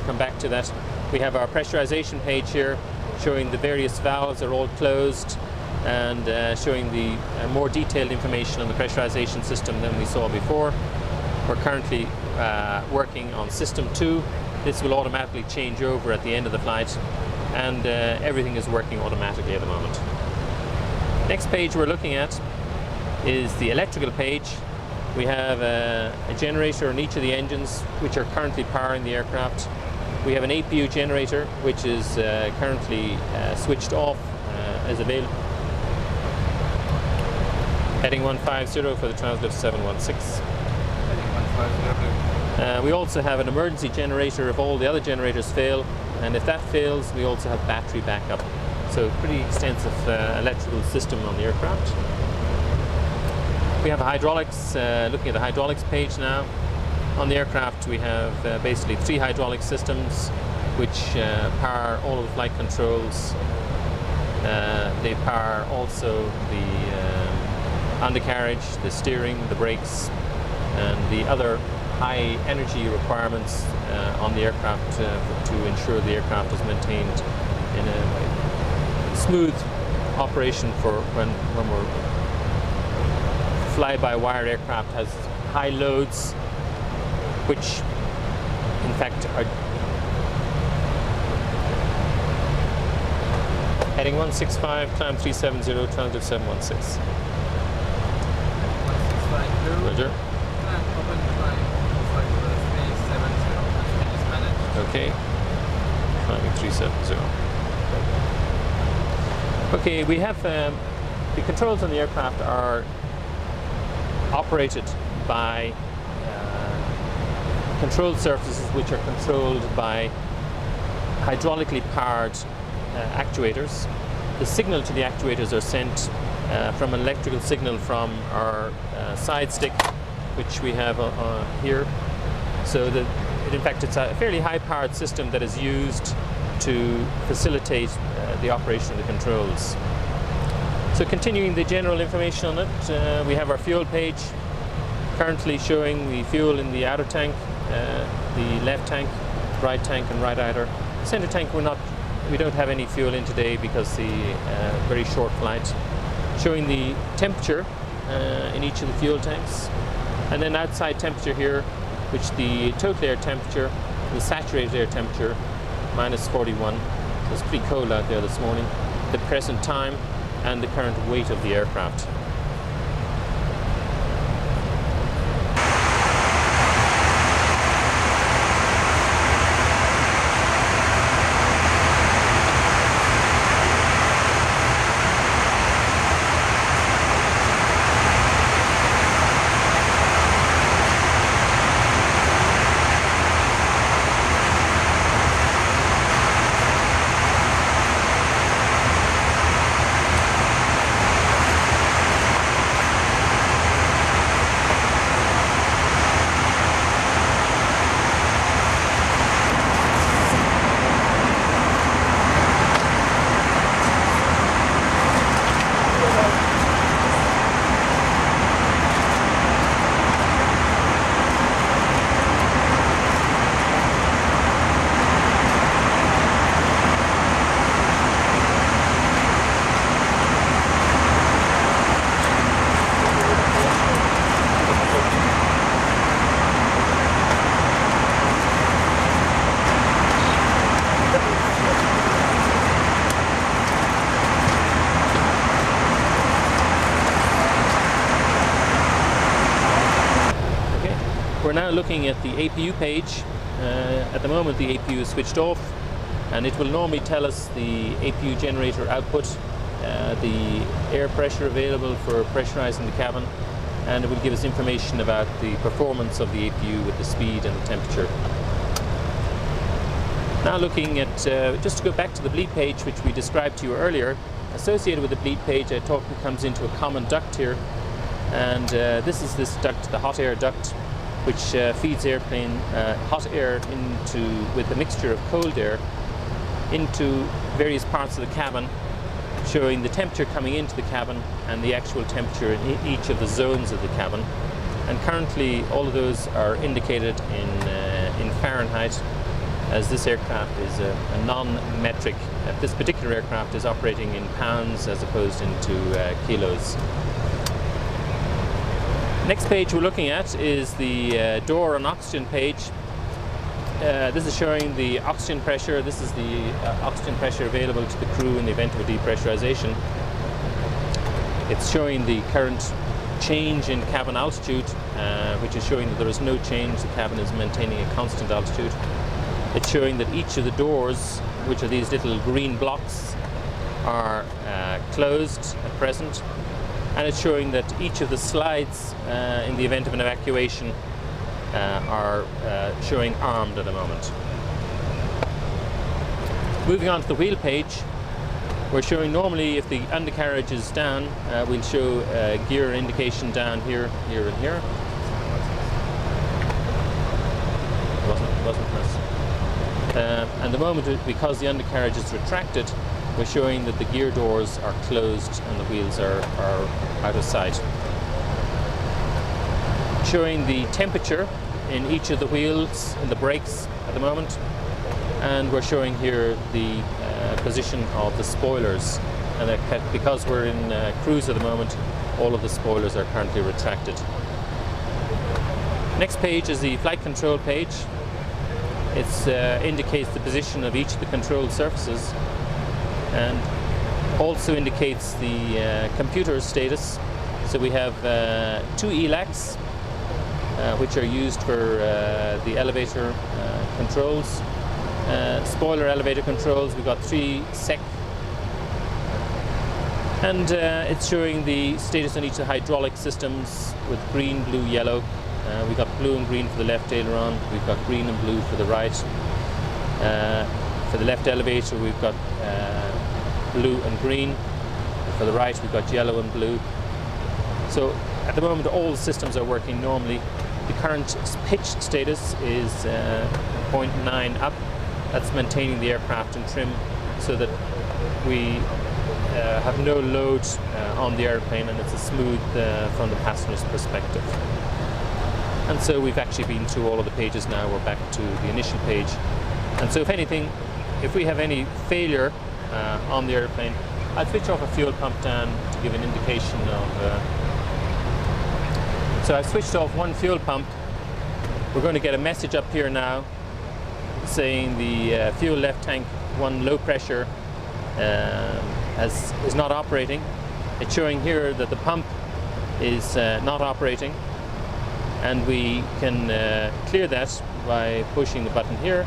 come back to that. We have our pressurization page here showing the various valves are all closed, and showing the more detailed information on the pressurization system than we saw before. We're currently working on system 2. This will automatically change over at the end of the flight, and everything is working automatically at the moment. Next page we're looking at is the electrical page. We have a generator on each of the engines which are currently powering the aircraft. We have an APU generator which is currently switched off as available. Heading 150 for the translift 716. We also have an emergency generator if all the other generators fail, and if that fails we also have battery backup. So pretty extensive electrical system on the aircraft. We have hydraulics, looking at the hydraulics page now. On the aircraft we have basically 3 hydraulic systems which power all of the flight controls. They power also the undercarriage, the steering, the brakes, and the other high energy requirements on the aircraft to ensure the aircraft is maintained in a smooth operation for when we're fly-by-wire aircraft has high loads, which in fact are heading 165, climb 370, transit 716. Roger. Okay, climbing 370. Okay, we have the controls on the aircraft are operated by control surfaces which are controlled by hydraulically powered actuators. The signal to the actuators are sent from an electrical signal from our side stick, which we have here. So in fact it's a fairly high powered system that is used to facilitate the operation of the controls. So continuing the general information on it, we have our fuel page currently showing the fuel in the outer tank, the left tank, right tank and right outer. Center tank we don't have any fuel in today because the very short flight. Showing the temperature in each of the fuel tanks, and then outside temperature here, which the total air temperature, the saturated air temperature, minus 41. So it's pretty cold out there this morning. The present time and the current weight of the aircraft. Now looking at the APU page, at the moment the APU is switched off, and it will normally tell us the APU generator output, the air pressure available for pressurizing the cabin, and it will give us information about the performance of the APU with the speed and the temperature. Now looking at, just to go back to the bleed page which we described to you earlier, associated with the bleed page I talked it comes into a common duct here, and this is this duct, the hot air duct, which feeds airplane hot air with a mixture of cold air into various parts of the cabin, showing the temperature coming into the cabin and the actual temperature in each of the zones of the cabin. And currently all of those are indicated in Fahrenheit, as this aircraft is a non-metric. This particular aircraft is operating in pounds as opposed into kilos. Next page we're looking at is the door and oxygen page. This is showing the oxygen pressure. This is the oxygen pressure available to the crew in the event of a depressurization. It's showing the current change in cabin altitude, which is showing that there is no change. The cabin is maintaining a constant altitude. It's showing that each of the doors, which are these little green blocks, are closed at present. And it's showing that each of the slides in the event of an evacuation are showing armed at the moment. Moving on to the wheel page, we're showing normally if the undercarriage is down, we'll show gear indication down here, here and here. Wasn't this. And the moment, because the undercarriage is retracted, we're showing that the gear doors are closed and the wheels are out of sight. Showing the temperature in each of the wheels and the brakes at the moment, and we're showing here the position of the spoilers, and that because we're in cruise at the moment, all of the spoilers are currently retracted. Next page is the flight control page. It indicates the position of each of the control surfaces and also indicates the computer status. So we have two ELACs which are used for the elevator controls, spoiler elevator controls. We've got 3 SEC, and it's showing the status on each of the hydraulic systems with green, blue, yellow. We've got blue and green for the left aileron, we've got green and blue for the right. For the left elevator we've got blue and green. For the right we've got yellow and blue. So at the moment all the systems are working normally. The current pitch status is 0.9 up. That's maintaining the aircraft in trim so that we have no load on the airplane, and it's a smooth from the passenger's perspective. And so we've actually been through all of the pages now. We're back to the initial page. And so if anything, if we have any failure on the airplane, I'll switch off a fuel pump down to give an indication of... So I've switched off one fuel pump. We're going to get a message up here now saying the fuel left tank 1 low pressure is not operating. It's showing here that the pump is not operating, and we can clear that by pushing the button here.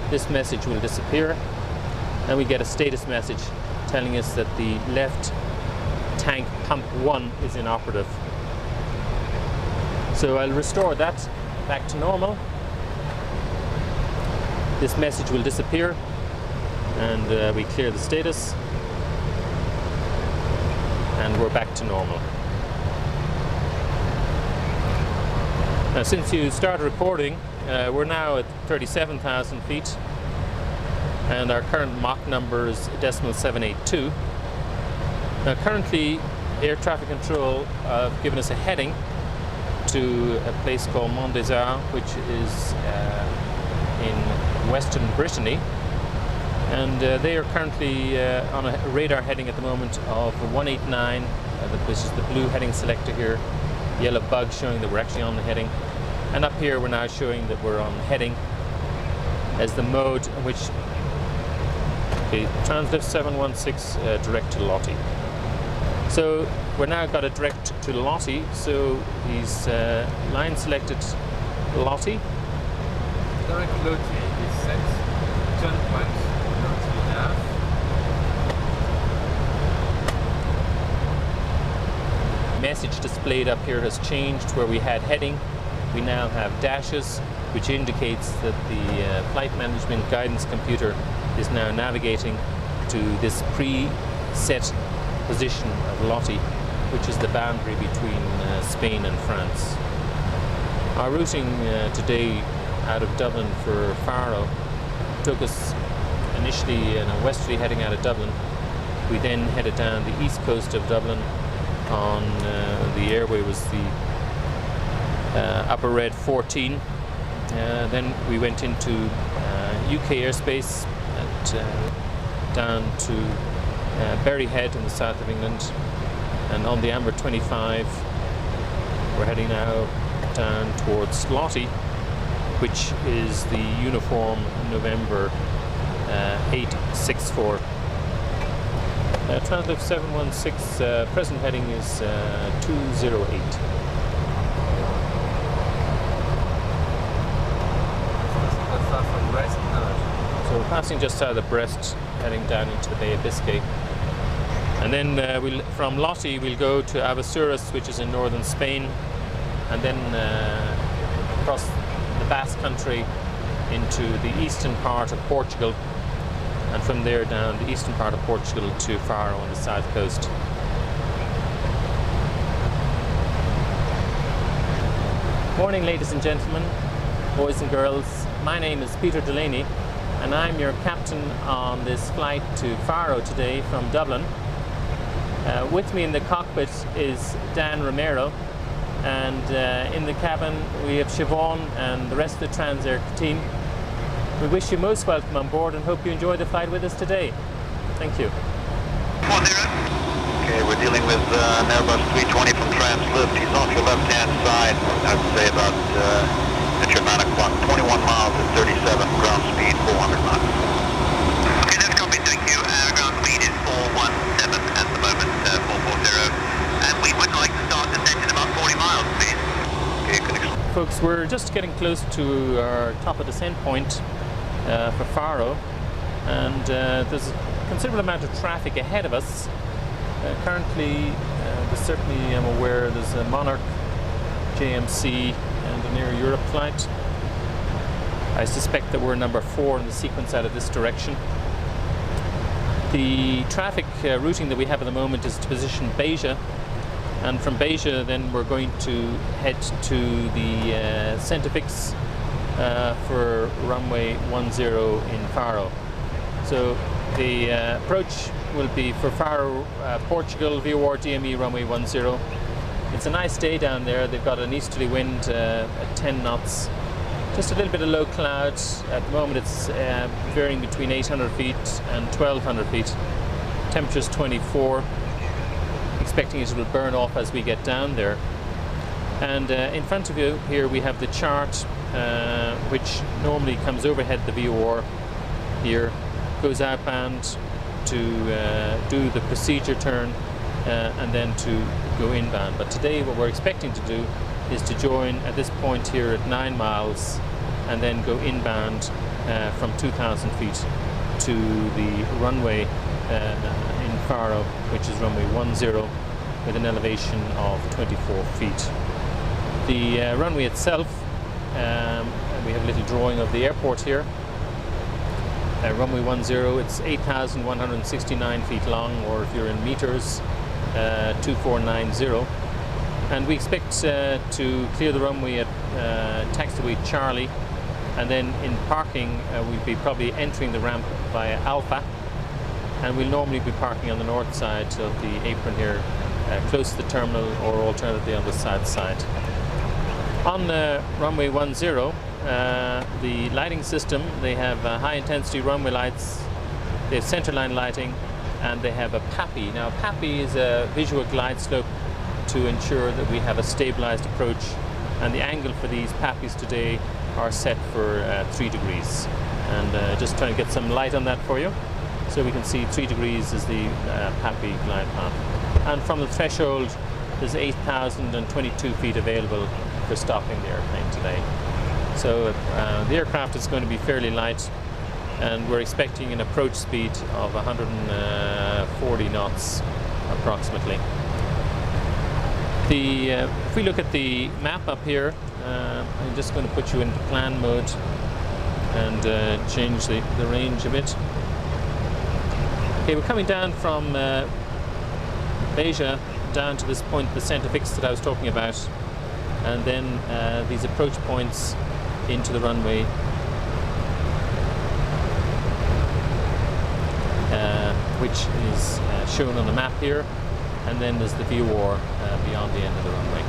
This message will disappear, and we get a status message telling us that the left tank pump 1 is inoperative. So I'll restore that back to normal. This message will disappear, and we clear the status, and we're back to normal. Now, since you started recording, we're now at 37,000 feet, and our current Mach number is .782. Now, currently, air traffic control have given us a heading to a place called Mont des Arts, which is in western Brittany, and they are currently on a radar heading at the moment of 189, which is the blue heading selector here, yellow bug showing that we're actually on the heading, and up here we're now showing that we're on heading as the mode in which translift 716 direct to Lottie. So we're now got a direct to Lottie, so he's line selected Lottie. Direct Lottie is set. Turn point, Lottie nav. Message displayed up here has changed. Where we had heading, we now have dashes, which indicates that the flight management guidance computer is now navigating to this preset position of Lottie, which is the boundary between Spain and France. Our routing today out of Dublin for Faro took us initially in a westerly heading out of Dublin. We then headed down the east coast of Dublin on the airway was the Upper Red 14. Then we went into UK airspace and down to Berryhead in the south of England, and on the Amber 25 we're heading now down towards Lottie, which is the uniform November 864. Translift 716, present heading is 208. So we're passing just out of the Brest, heading down into the Bay of Biscay. And then from Lottie we'll go to Avasuras, which is in northern Spain, and then across the Basque Country into the eastern part of Portugal, and from there down the eastern part of Portugal to Faro on the south coast. Morning, ladies and gentlemen, boys and girls. My name is Peter Delaney, and I'm your captain on this flight to Faro today from Dublin. With me in the cockpit is Dan Romero, and in the cabin we have Siobhan and the rest of the TransAer team. We wish you most welcome on board and hope you enjoy the flight with us today. Thank you. 40. Okay, we're dealing with an Airbus 320 from Translift. He's off your left-hand side. I'd say about at your 9 o'clock, 21 miles at 37, ground speed 400 knots. Okay, that's copy, thank you. Ground speed is 417 at the moment, 440. And we would like to start descent in about 40 miles, please. Okay, you can Folks, we're just getting close to our top of descent point for Faro, and there's a considerable amount of traffic ahead of us. Currently, there's certainly, I'm aware, there's a Monarch, JMC and an Air Europe flight. I suspect that we're number 4 in the sequence out of this direction. The traffic routing that we have at the moment is to position Beja, and from Beja then we're going to head to the Centrefix for runway 10 in Faro. So the approach will be for Faro, Portugal, VOR DME runway 10. It's a nice day down there. They've got an easterly wind at 10 knots. Just a little bit of low clouds. At the moment it's varying between 800 feet and 1200 feet. Temperature's 24. Expecting it will burn off as we get down there. And in front of you here we have the chart, which normally comes overhead the VOR here, goes outbound to do the procedure turn and then to go inbound. But today what we're expecting to do is to join at this point here at 9 miles and then go inbound from 2,000 feet to the runway in Faro, which is runway 10 with an elevation of 24 feet. The runway itself, we have a little drawing of the airport here. Runway 10, it's 8,169 feet long, or if you're in meters, 2490. And we expect to clear the runway at taxiway Charlie, and then in parking we'll be probably entering the ramp via Alpha, and we'll normally be parking on the north side of the apron here, close to the terminal, or alternatively on the south side. On runway 10, the lighting system, they have high intensity runway lights, they have centerline lighting, and they have a PAPI. Now PAPI is a visual glide slope to ensure that we have a stabilized approach, and the angle for these PAPIs today are set for 3 degrees. And just trying to get some light on that for you. So we can see 3 degrees is the PAPI glide path. And from the threshold, there's 8,022 feet available for stopping the airplane today. So the aircraft is going to be fairly light, and we're expecting an approach speed of 140 knots approximately. If we look at the map up here, I'm just going to put you into plan mode and change the range a bit. Okay, we're coming down from Beja down to this point, the centre fix that I was talking about, and then these approach points into the runway, which is shown on the map here, and then there's the VOR beyond the end of the runway.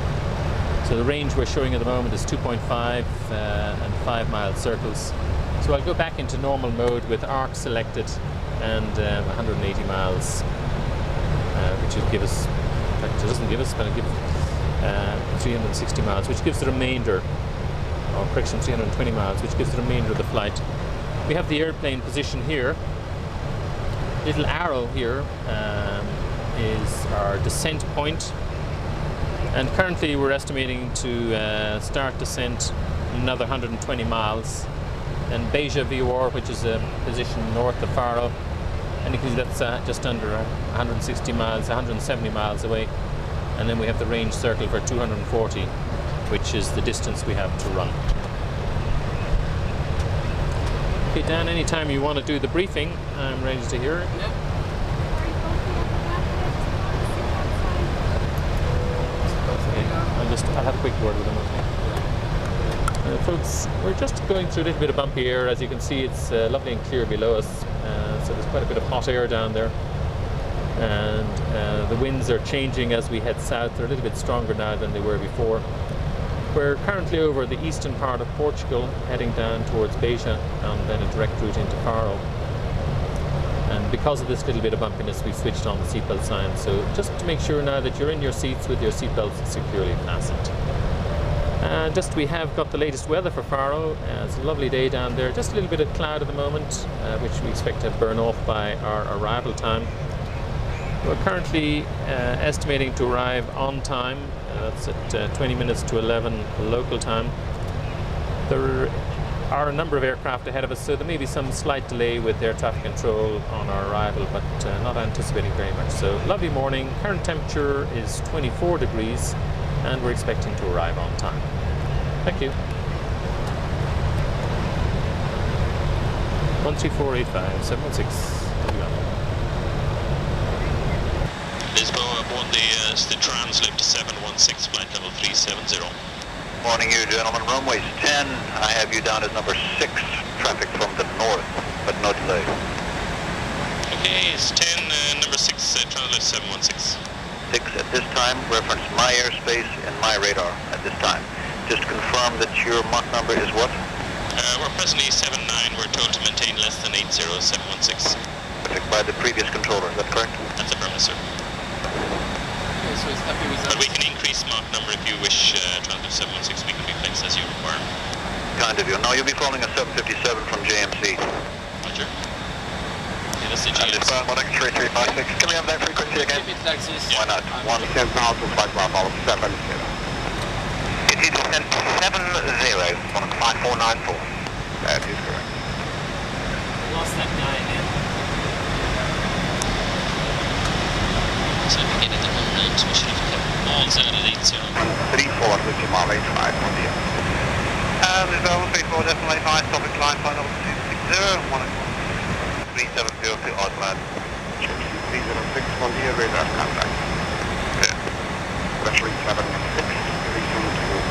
So the range we're showing at the moment is 2.5 and 5 mile circles. So I'll go back into normal mode with arc selected and 180 miles, which will give us, in fact it doesn't give us, but it'll give 360 miles, which gives the remainder, or correction, 320 miles, which gives the remainder of the flight. We have the airplane position here. Little arrow here is our descent point, and currently we're estimating to start descent another 120 miles. And Beja VOR, which is a position north of Faro, and you can see that's just under 160 miles, 170 miles away. And then we have the range circle for 240, which is the distance we have to run. Okay, Dan, anytime you want to do the briefing, I'm ready to hear it. Yeah. I'll have a quick word with them. Okay. Folks, we're just going through a little bit of bumpy air. As you can see, it's lovely and clear below us, so there's quite a bit of hot air down there, and the winds are changing as we head south. They're a little bit stronger now than they were before. We're currently over the eastern part of Portugal, heading down towards Beja, and then a direct route into Faro. And because of this little bit of bumpiness, we've switched on the seatbelt sign. So just to make sure now that you're in your seats with your seatbelts securely fastened. We have got the latest weather for Faro. It's a lovely day down there. Just a little bit of cloud at the moment, which we expect to burn off by our arrival time. We're currently estimating to arrive on time. That's at 20 minutes to 11 local time. There are a number of aircraft ahead of us, so there may be some slight delay with air traffic control on our arrival, but not anticipating very much. So lovely morning. Current temperature is 24 degrees, and we're expecting to arrive on time. Thank you. 13485 Lisboa aboard the TransAer 716, flight level 370. Morning, you gentlemen. Runway 10. I have you down as number 6. Traffic from the north, but no delay. Okay, it's 10, number 6, TransAer 716. 6 at this time. Reference my airspace and my radar at this time. Just confirm that your Mach number is what? We're presently 79. We're told to maintain less than 80, 716. Perfect. By the previous controller, is that correct? That's affirmative, sir. Okay, so it's happy with that. But we can increase Mach number if you wish, TransAer 716. We can be flex as you require. Kind of you. No, you'll be following a 757 from JMC. Roger. Okay, that's the And GS. it's 1X3356. Can we have that frequency again? Keep it like this. Why not? 1 10 now to flight level 70. It is descent 70 on 5494. That is correct. Lost that guy again. So if we get into one round, we should have kept balls out at 80. 34 with your mile 85 on the end. There's 34 definitely 5, topic line, flight level 260, 370 to Osland. 306 on the radar contact. Okay. Referee 76, 372.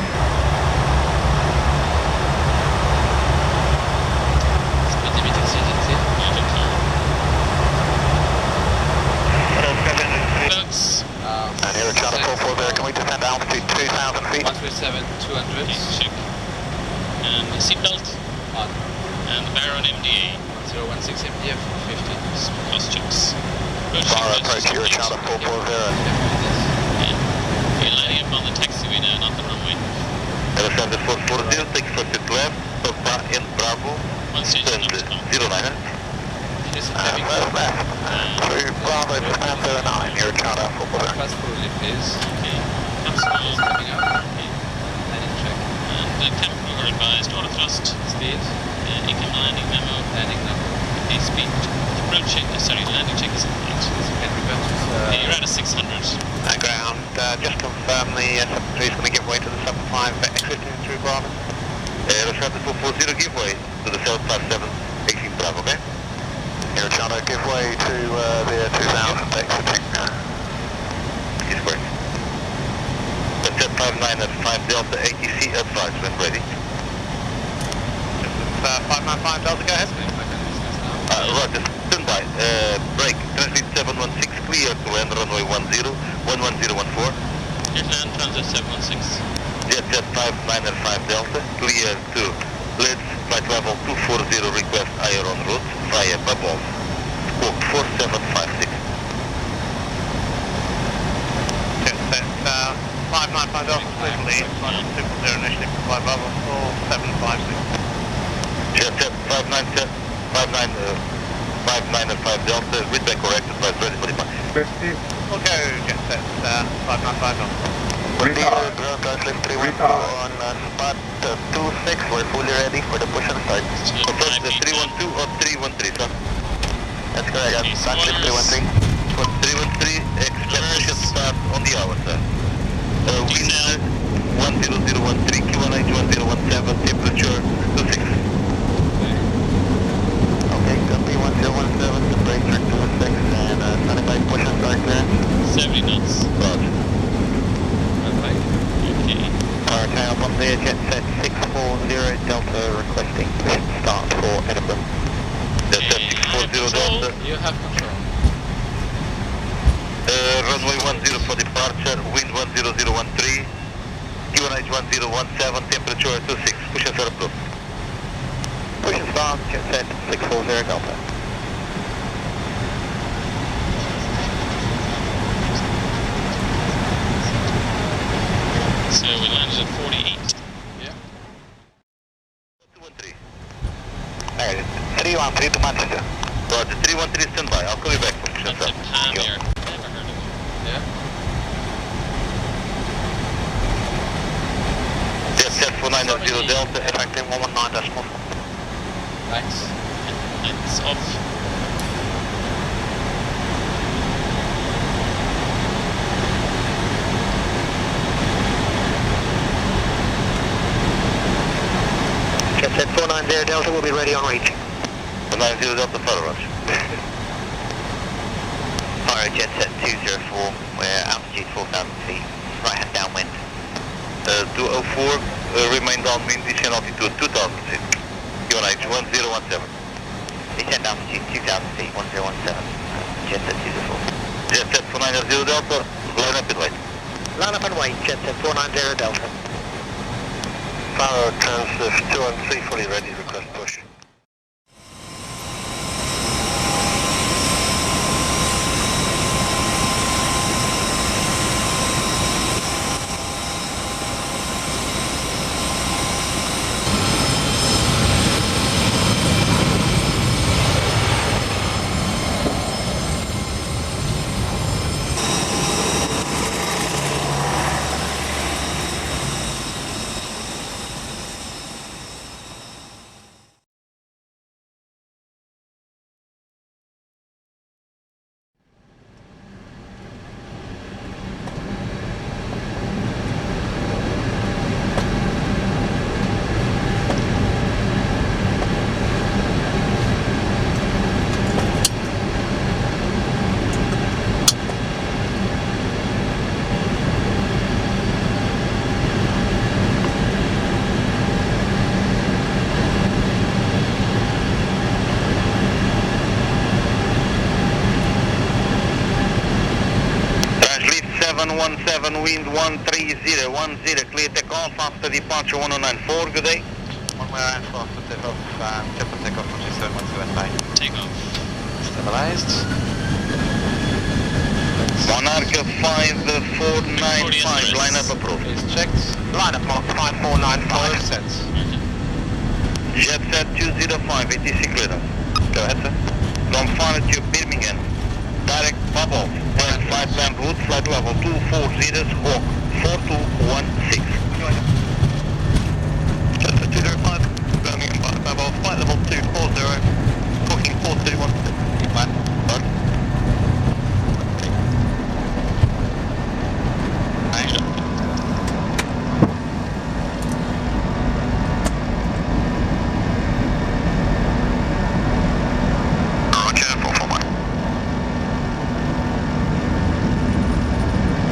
And here at Channel 44 there, can we descend altitude 2,000 feet? 137, 200. Check. And the seatbelt. On. And the Baron MDA. 016 MDF 50. Cross checks. Far approach here at Channel 44 there. Yeah. We're lining up on the taxiway now, not the runway. Alexander 440, take first left, Papa in Bravo. One stage numbers come. 09. It is a And left. Through Bravo to Japan 09 here at Channel 44 there. Pass for relief is Okay. Capsule coming up. Okay. Landing check. And camp You're advised auto thrust. Speed. Income landing memo. Landing level. The speed approach check, landing check is complete. Can reverse. You're at a 600. Ground, just confirm the 73 is going to give way to the 75 exiting through Bravo. Rochelle 240, give way to the 757 18 Bravo, okay? Rochelle, give way to the 2000 exiting. Is correct. That's at 59 at 5 Delta ATC advised when ready. 595 Delta, go ahead. Roger, stand by. Break, transit 716, clear to land runway 10, 11014. Clear to land, transit 716. Jet 59 at 5 Delta, clear to Blitz, flight level 240, request higher on route via Babov, squawk 4756. Jet set 595 Delta, please lead, flight 240 initially, flight level 4756. Jet set 59 at 5 Delta, read back correct, advise ready for departure. Okay, jet set 595 Delta. Ground translate 312 on spot 26, we're fully ready for the push and start. Approach the 312 or 313, sir? That's correct, translate 313. 313, expect push and start on the hour, sir. Wind 10013, QNH 1017, temperature 26. Okay, copy 1017, the brake track 26, and standing by push and start clearance. 70 knots. Roger. Okay. Okay, up on there, jet set 640 Delta requesting push start for Edinburgh. Jet set 640 Delta. You have control. Runway 10 for departure, wind 10013, QNH 1017, temperature 26, push and start approved. Push and start, jet set 640 Delta. So we landed at 48. Yeah. 213. Alright, 313 to Manchester. Roger, 313 standby, I'll call you back for push and That's a start. Pam Air. Never heard of it. Yeah. Jet set 4990 Delta, effective 119.4. Thanks. Lights off. Jet set 490 Delta will be ready on reach. 490 Delta, follow rush. Fire jet set 204, we're altitude 4,000 feet, right hand downwind. 204, remain downwind, descend altitude 2,000 feet. QNH 1017. Descend altitude 2,000 feet, 1017. Jet set 204. Jet set 490 Delta, line up and wait. Line up and wait, jet set 490 Delta. Power translift 2 and 3 fully ready, request push. Wind 13010, clear takeoff after departure 1094, good day. One way around for after takeoff, triple takeoff from 2712 Takeoff. Stabilized. Monarch 5495, line up approved. Is checked. Line up mark 5495. Sets. Jet set 205, ATC clearance. Go ahead, sir. Confirm to Birmingham. Direct bubble. And flight plan route, flight level 240, squawk 4216. Jet set 431, plan, bug. Thanks. Roger, 441.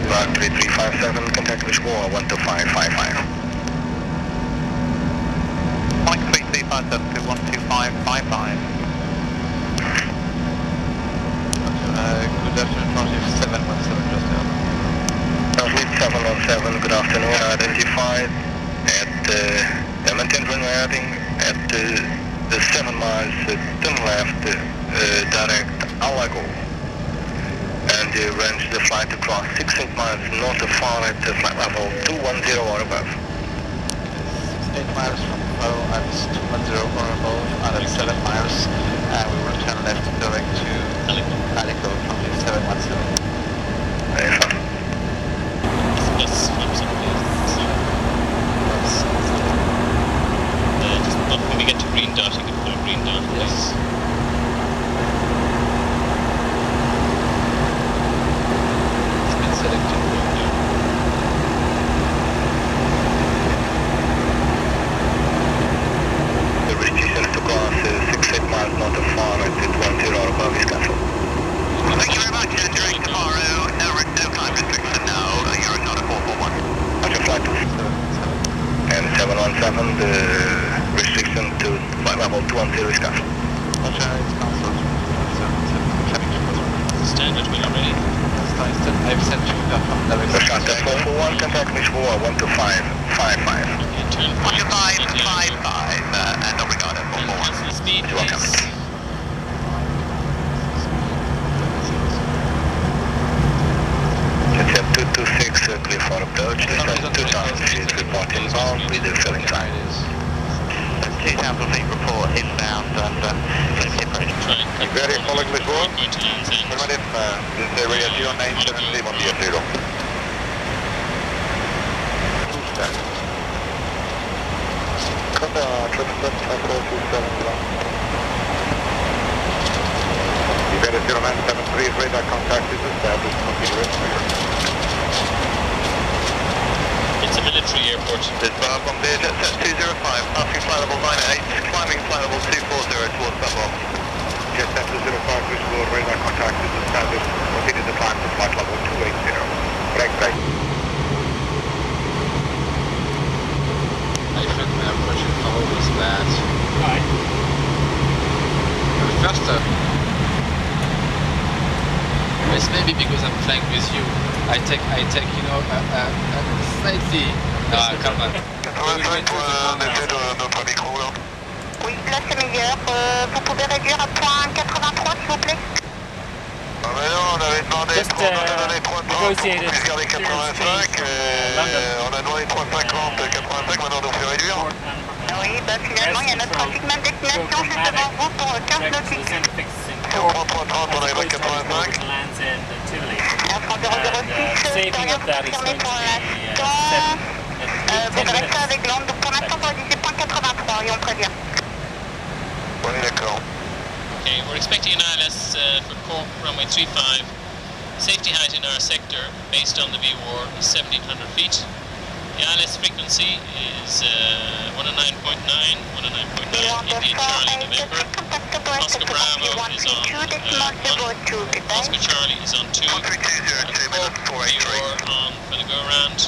Bug 3357, contact with score 12555. Mike 3357 to 12555. Good afternoon, Transit 717, just out. Transit 717, good afternoon, identified at Edmonton heading at 7 miles turn left, direct Alago. And arrange the flight to cross 68 miles north of far at flight level 210 or above. 68 miles from Faro at 210 or above, and at 7 miles, and we will turn left direct to Alico from 717. Very fun. Yes, absolutely. Just but when we get to green dot, you can put a green dot, please. It's been selected. The restrictions to cross 68 miles north of far at 210 or above is cancelled. Thank you very much, direct tomorrow. No climb restriction now. You're not a 441. Roger, flight to 717. And 717, the restriction to flight level 210 is cancelled. Roger, it's cancelled. Standard when you're ready. I've sent you the contact 441, contact me for 12555. Turn Roger, 555, point. and obrigado, 441. Cancel the speed, You're welcome. please. Jet 226, clear for approach, distance 2,000 feet, report inbound with the filling time. 2,000 feet report inbound and safety approach. Try and Very following this one. going to Land's End. Affirmative, this is area 0973 1 0. Iberia 0973, radar contact is established. Continue. It's a military airport. This Bombardier Jet 205, passing flight level 98, climbing flight level 240 towards Bangkok. Jet 205, visual radar contact is established. Continue the climb to flight level 280. Break. I think my approach is always bad. Why? Faster. It's maybe because I'm flying with you. I take, you know, slightly. Ah, come on. Oui, là c'est meilleur. Vous pouvez réduire à point 83 s'il vous plaît. On avait demandé Just negotiated garder 85, on a demandé 350, 85, maintenant on fait réduire. Oui, bah finalement il y a notre trafic même destination juste devant vous pour 15 nautiques. 3330, on arrive à 85. Enfant 006, rien confirmé pour l'instant. Vous restez avec l'onde, donc pour l'instant vous réduisez point 83 et on prévient. On est d'accord. Okay, we're expecting an ILS for Cork runway 35. Safety height in our sector, based on the VWAR, is 1700 feet. The ILS frequency is 109.9, 109.9, India Charlie November. Oscar Bravo is on 1, Oscar Charlie is on 2, and Cork VWAR on for the go-around.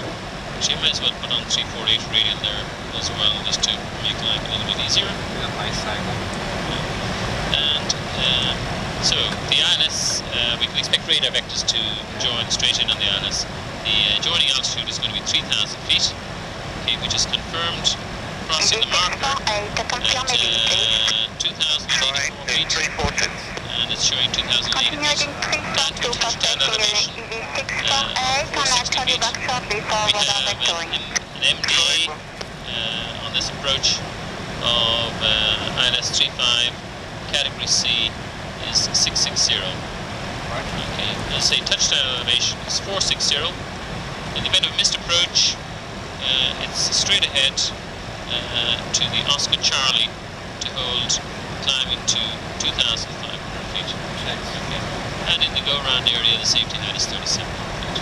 Actually, I might as well put on 348 radial there as well, just to make life a little bit easier. On my side. And so the ILS, we can expect radar vectors to join straight in on the ILS. The joining altitude is going to be 3,000 feet. Okay, we just confirmed crossing the marker at 2,084 feet, and it's showing 2,080 feet. Down to touchdown elevation, 460 feet. We have an MDA on this approach of ILS 35, category C is 660. Okay, let's say touchdown elevation is 460. In the event of a missed approach, it's straight ahead to the Oscar Charlie to hold climbing to 2,500 feet. Okay. And in the go-round area, the safety height is 3,700 feet.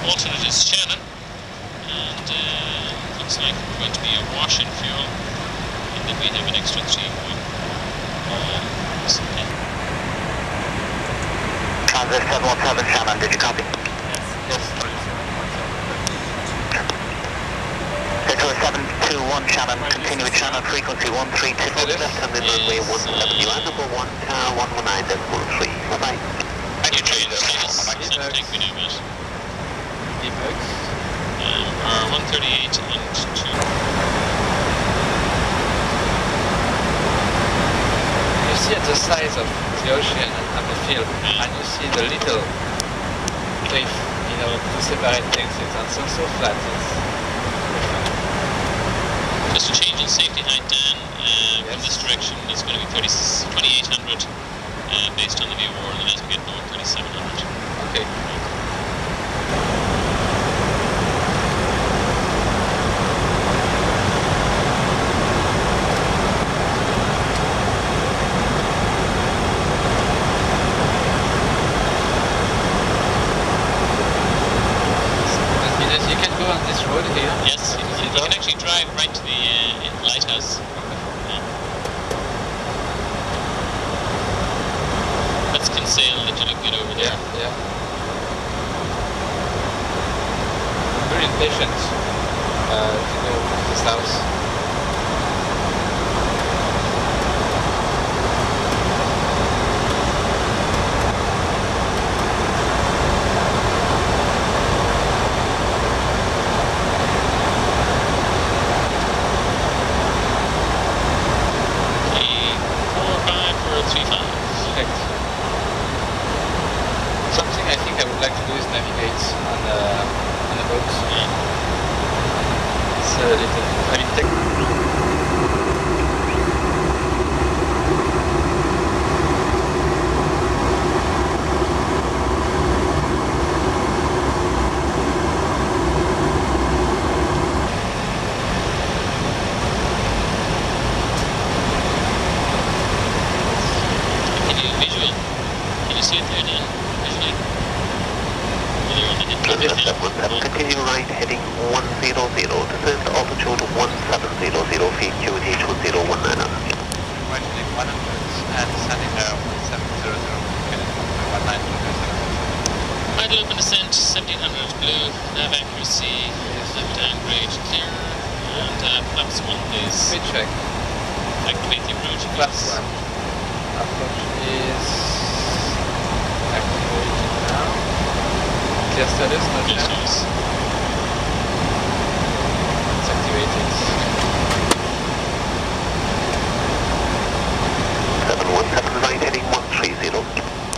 Alternate is Shannon, and looks like we're going to be awash in fuel, and then we have an extra 3 more. TransAer 717 Shannon, did you copy? Yes. Victor 721 Shannon, continue with Shannon frequency 132 left hand in runway 17. You are number 119.13. Bye-bye. Your train status, take me now, Matt. Debugs. Are 138 and 2. You see at the size of the ocean and the field, and you see the little cliff, to separate things. It's so flat. Just a change in safety height, Dan. From this direction, it's going to be 2,800 based on the VOR, and as we get north, 3,700. Okay. You can go on this road here. Yes, you can actually drive right to the lighthouse. That's Kinsale that you look good over there. Yeah. Very impatient to go to this house. Something I think I would like to do is navigate on the boat. It's a little, Continue right heading 100, descend altitude 1700 feet, QNH 1019. Right heading 100 and descending 1700, Idle open descent, 1700 blue, nav accuracy, left downgrade clear, and flaps 1 please. Speed check. Activate the approach Flaps 1. Approach is activated now. Clear status, no chance. It's activated. 717 right heading 130.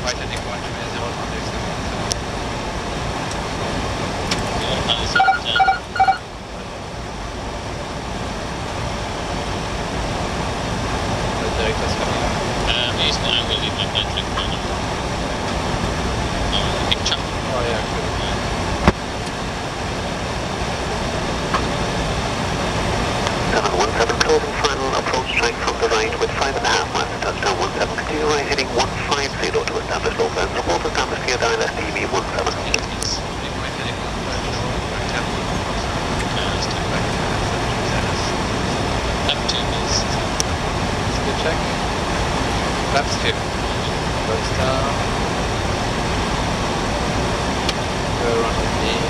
right heading 130, contact 717. The director's coming up. Yes, I will leave my flight trick for them. Oh, picture. Oh yeah, good. 717 closing final approach track from the right with 5.5 miles to touchdown 17. Continue right heading 150 to establish local and report establish clear dial SDB 17. Right heading 150, Up 2 please. Speed check. Flaps 2. Close down. Go around the knee.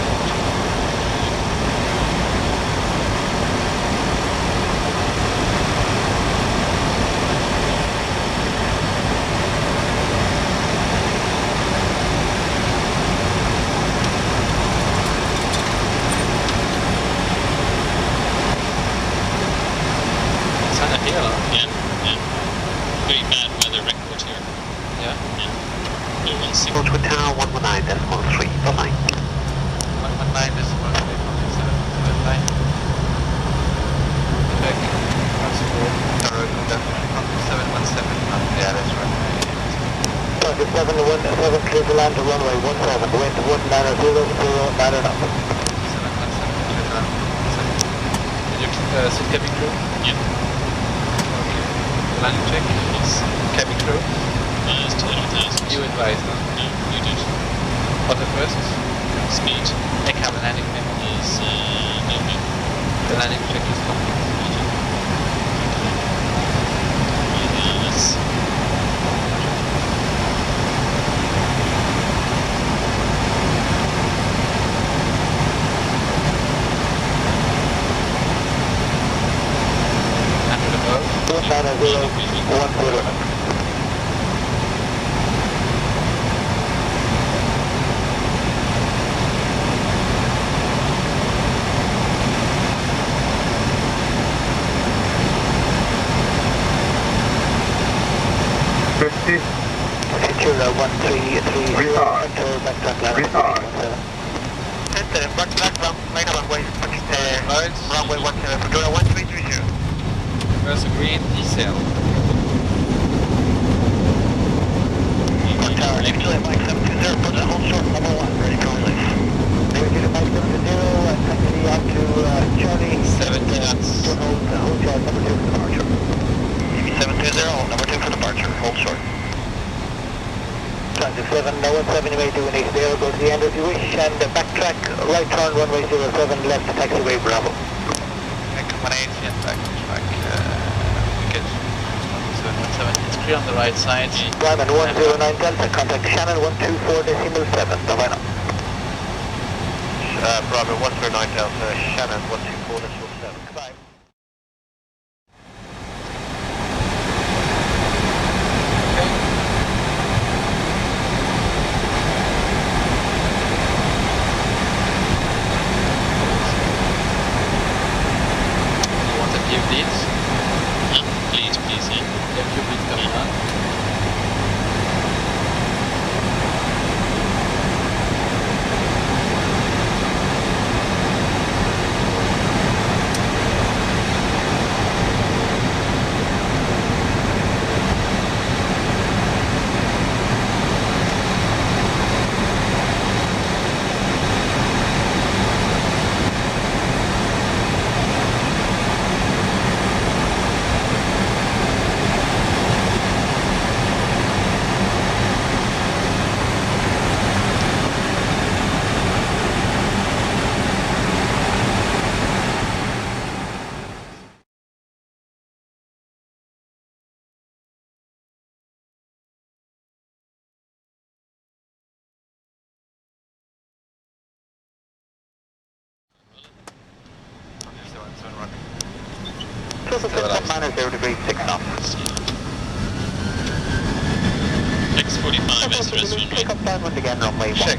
It's on a hill. Yeah. Very bad weather record here. Yeah. Blue 16. Approach with tower 119.3. Bye-bye. 119 is 137. Check. Transport. Definitely contact 717. Yeah, that's right. Target 717 clear to land to runway 17, wind 190.09 and up. 717. Did you seat cabin crew? Yeah. Okay. landing check. Yes. Cabin crew. It's 200,000. You advise now. No, you did. Auto first. Speed Make have a landing memo. is no. The landing check is complete. Let's Under the boat. 29010. Secure 1330, enter backtrack line. Enter backtrack line runway, runway 1330. First green, decel. Tower, next to it, Mike 720, put the hold short number 1, ready for release. Negative Mike 720, taxi up to Charlie. 70 knots. Hold short number 2 for departure. TV 720, hold number 2 for departure, hold short. Transit 7, no 17, you may do an ACL, go to the end if you wish, and backtrack, right turn, runway 07, left, taxiway Bravo. Make 180 and backtrack. Wicket 717. It's clear on the right side. Ryman 109 Delta, contact Shannon 124.7, bye now. Bravo 109 Delta, Shannon 124.7, goodbye. You want a few leads? please, yeah. A few leads coming on. -0°6 knots. X45 SRS runway. Pick up downwind again, runway 17. Check.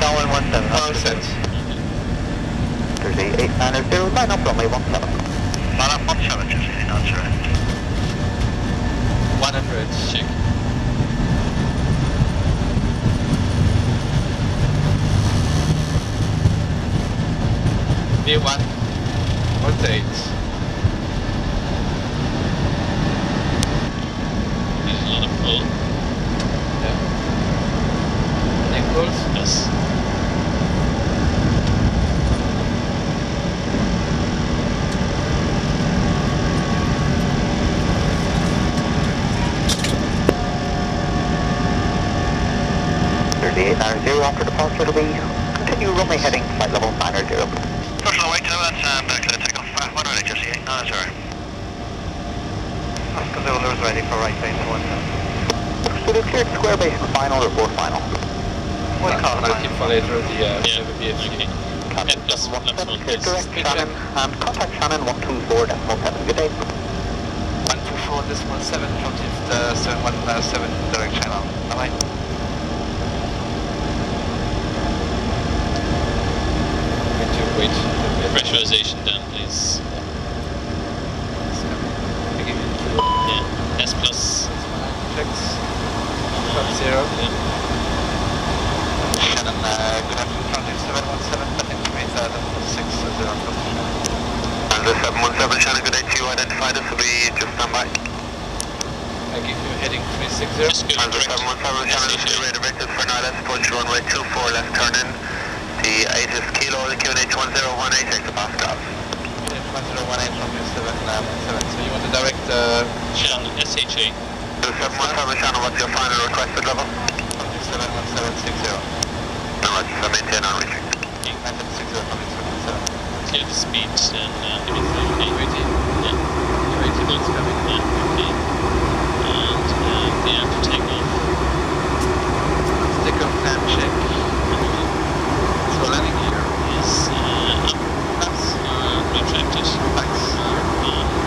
Downwind 17. All set. There's a 890, line up runway 17. Line up 17, just 8 knots, right. 100. Check. V1. Rotate. There's a lot of pull. Yeah. Impulse. Yes. There's the 890 after departure, it'll be continue runway heading flight level 900. Push on the way to us, back to the takeoff, 1 right, just the 890, sorry. Oscar Zulu is ready for right base 1. So the cleared square base final or board final? What do you call it? I'll keep for later the Yeah, VFG. okay. Captain plus 717, cleared plus direct Shannon, and contact Shannon 124.7, good day. 124.7 from the 717 direct channel. Bye-bye. Wait. Pressurization down, please. Yeah. S plus. Checks. Top 0. Yeah. Shannon, good afternoon, Transit 717, but intimate that 60. Transit 717, Shannon, good day to you. Identified us, will be just stand by. I give you heading 360. Just go Transit direct. 717, Shannon, this is radar vectors for now. Let's approach runway 24, left turn in. The 8 is kilo, the QNH 1018, exit Pascal. 1018 from 717. So you want to direct Shannon, SHA. 2717 Shannon, what's your final requested level? 71760. No, I maintain on reaching. 1960 from 717. Clear the speed and limit 280. Yeah. 280 knots coming. Yeah, okay. And the after takeoff. Take off plan check. So landing gear Is up. flaps. Retracted. Flaps.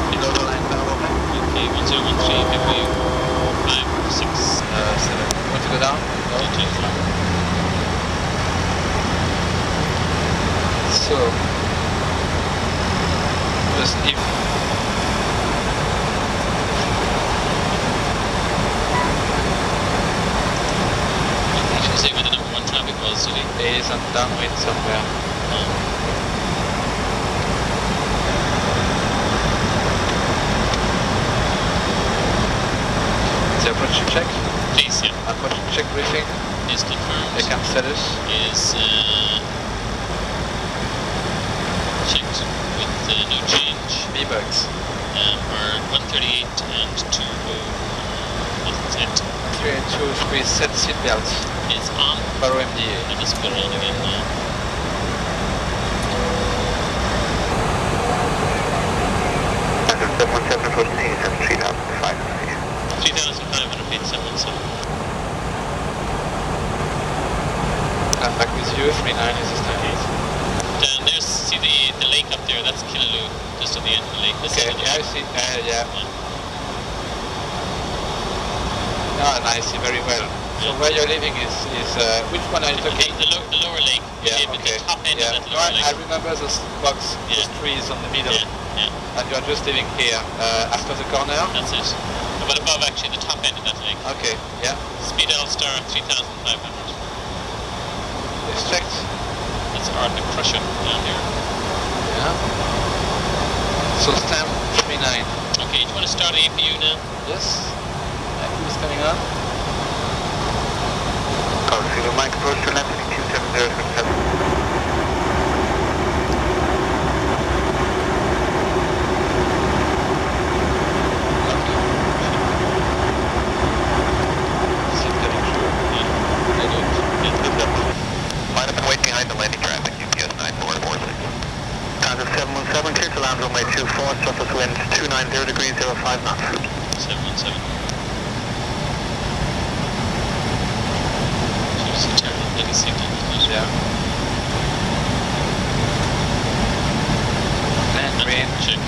Below the line barrel. Okay, 1013, maybe 5, 6, 7. You want to go down? No. 2, 3. So, just if Did you say where the number 1 traffic was, did he? there is a downwind somewhere. The approach check. Please, yeah. Approach check briefing. Is confirmed. Account status. Is checked with no change. V-bugs. Are 138 and 2 set 3 and 2 3 set seatbelts. is on. Barrow MDA. Let us put it on again now. That's 717 for C, that's 3005. 3,500 feet, 717. I'm back with you. 39 is this time. Down there's, see the lake up there, that's Killaloo, just at the end of the lake. This Okay, is the yeah, I see. Yeah. No, I see very well. So where you're living is which one are you talking? Okay, the lower lake. Yeah, but okay. The top end Yeah. of that No, lower I lake. remember those box, those Yeah. trees on the middle, Yeah, and you're just living here after the corner. that's it. But above actually the top end of that lake. Okay, yeah, Speed L-Star 3,500. it's checked. That's Arctic Crusher down here. Yeah. So stamp 39. Okay, do you want to start APU now? Yes. APU is coming on. Call Zulu Mike, approach to left, 27077. Seat coming through. Line up and wait behind the landing traffic, UPS 9446. Transit 717, clear to land runway 24, surface wind 290 degrees, 05 knots. 717. Here's the turn, let me see that. Yeah. And green. Check.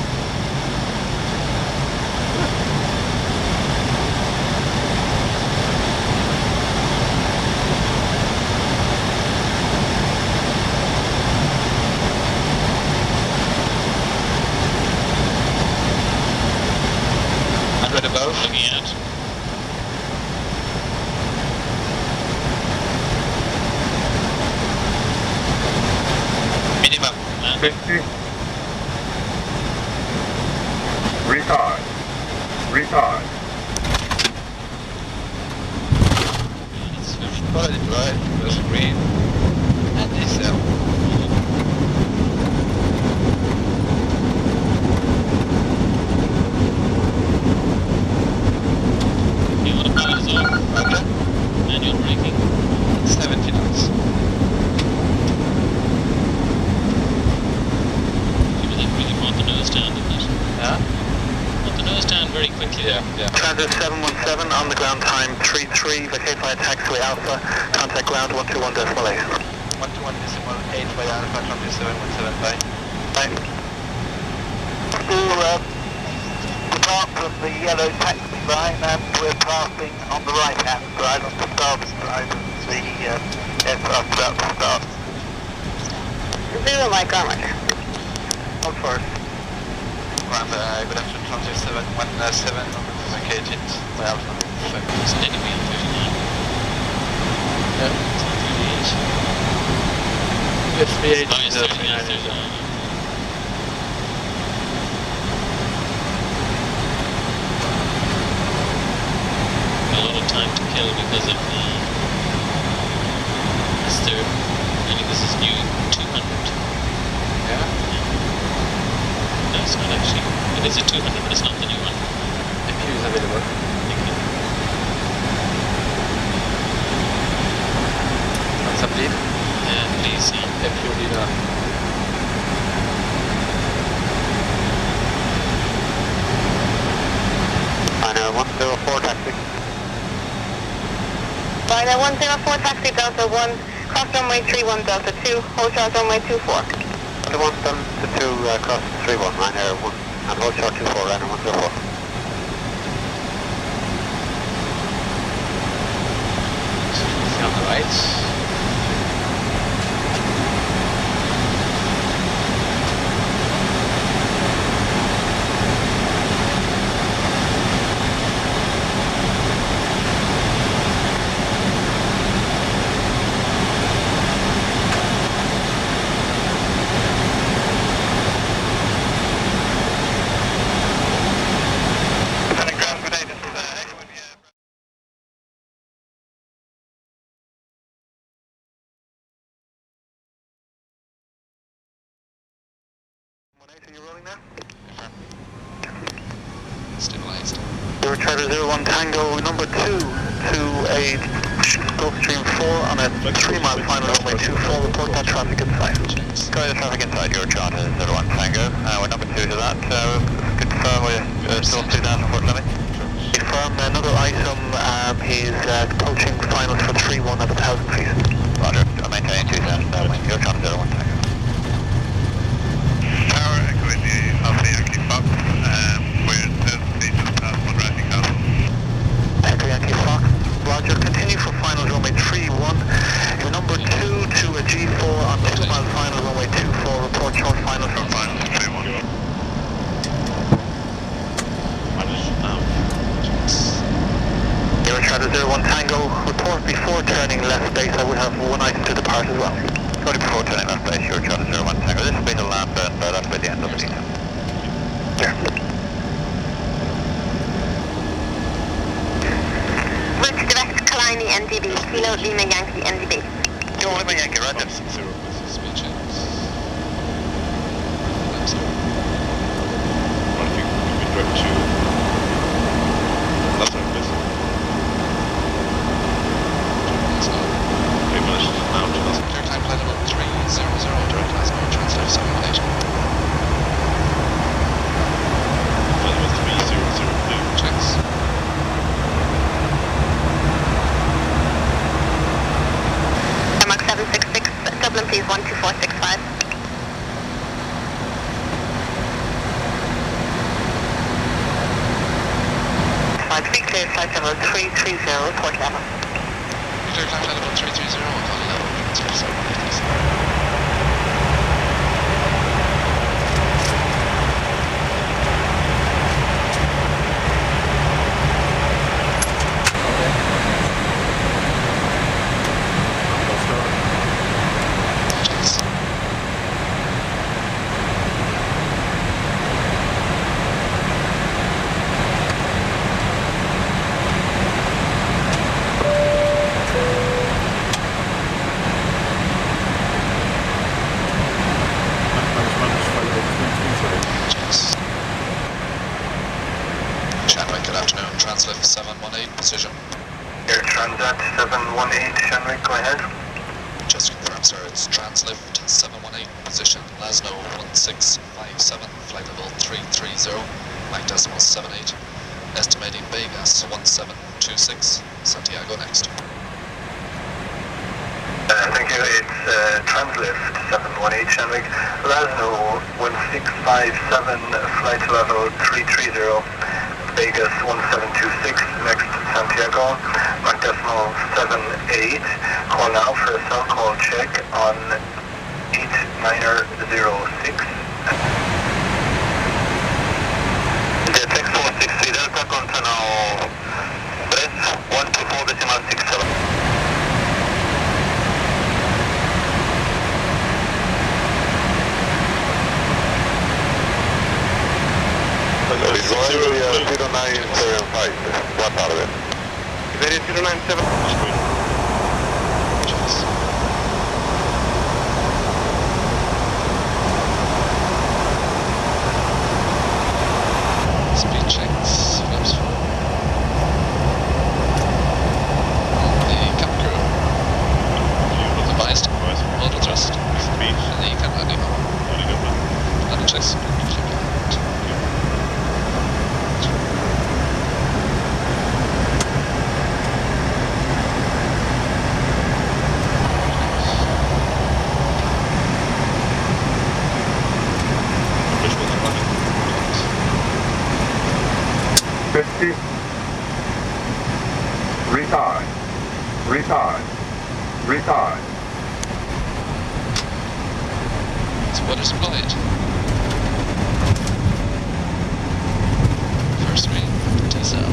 Right above. Looking at. Minimum. 50. Retard. Retard. It's very Quality drive. There's green. And diesel. Okay, autopilot is off. Okay. Manual braking. 70 knots. People that really want the nose down, didn't it? Yeah. Want the nose down very quickly. Yeah. Transit 717, on the ground time 33, vacate via taxiway Alpha, contact ground 121 decimal 8. 121 decimal 8 by Alpha, Transit 717, bye. Bye. Depart from the yellow taxi line and we're passing on the right hand side on the starboard side of the aircraft about to start. Zero Mike Armor. Hold first. Ground, good afternoon, Transit 717, vacated by Alpha. It's an enemy on 39. Yeah. It's on 38. Yes, 38 Oh, it's 39, 39. 39. A lot of time to kill because of this third. I think this is new 200. Yeah. No, it's not actually. It is a 200, but it's not the new one. The queue is available. What's up, Deep? Please, If you did Ryanair 104 taxi. Ryanair 104 taxi Delta 1, cross runway 31 Delta 2, hold short runway 24. 21 Delta 2 cross 31, Ryanair 1, and hold short 24, Ryanair 104. see on the right. Are you rolling now? stabilized. Your Charter 01 Tango number 2 to a Gulfstream 4 on a 3-mile final runway 24. Report that traffic inside. Go the traffic inside your Charter 01 Tango. We're number 2 to that. Confirm we're still 2,000 foot limit. Confirm another item, he's approaching finals for 3-1 at 1,000 feet. Roger. Maintain 2,000 wind. Your Charter 01 Tango. Tower, Echo India, Alpha Yankee Fox. We're just past Modrati Castle. Echo Yankee Fox. Roger, continue for finals runway 31. You're number 2 to a G4 on 2-mile final runway 24. Report short finals from Finals 3-1. You're Charter 01 Tango. Report before turning left base. I would have one item to depart as well. Sorry, before turning left base, your Charter 01 Tango. This will be the last burn, but that's by the end of the detail. Here. Route direct Kalani NDB, Kilo Lima Yankee NDB. Yo, Lima Yankee, roger. Speed checks. Clear climb flight level 300, direct Glasgow, translate 718. Checks. Mark 766, Dublin please 12465. Flight 3 clear, flight level 330, report level. Clear climb flight level 330, call level, transfer 718. Shanwick, good afternoon. Translift 718, position. Air Transat 718, Shanwick, go ahead. Just confirm, sir. It's Translift 718, position Lasno 1657, flight level 330, Mach decimal 78. Estimating Vegas 1726, Santiago next. Thank you, it's Translift 718, Shanwick. Lasno 1657, flight level 330, Vegas 1726, next Santiago, Mach decimal 78. Call now for a cell call check on 8906. The 6463 Delta Continental 124.67. Royal 0975, what out of it? Very 097. Speed checks, flaps full. The cap crew. Advised. Auto thrust. Speed. And the cap landing. Landing checks. Visual and running. 50. Retard. Retard. Retard. Spoilers deployed. First wing, T-cell.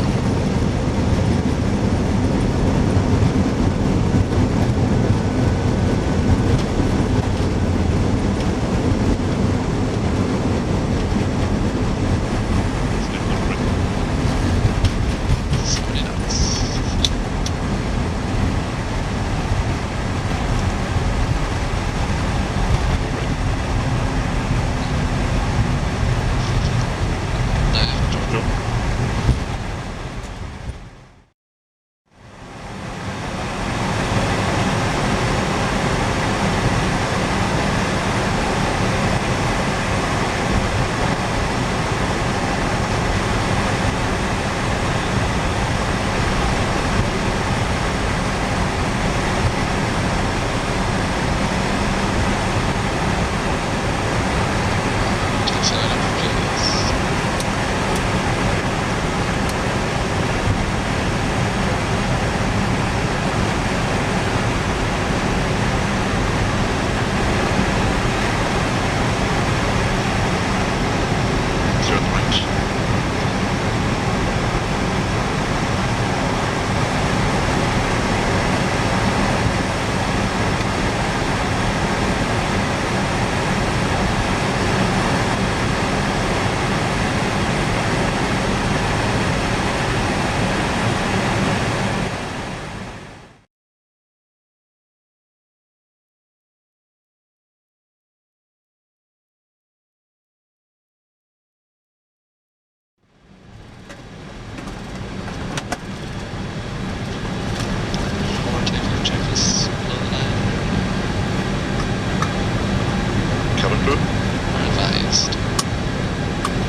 Cabin crew. Are advised.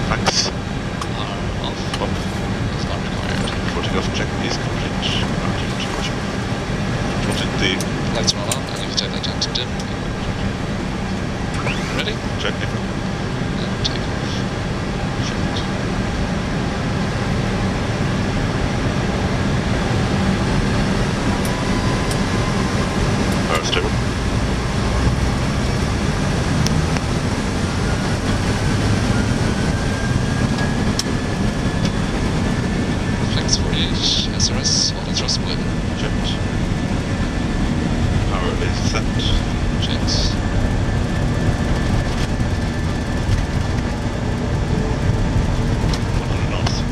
Max. Are off. Up. Is not required. Floating off check is complete. The Lights are all on, and you can take that down to dim. Ready? check. And take off. Checked. Stable. Flex 48, SRS, auto thrust split. Checked. Power is set. Checks.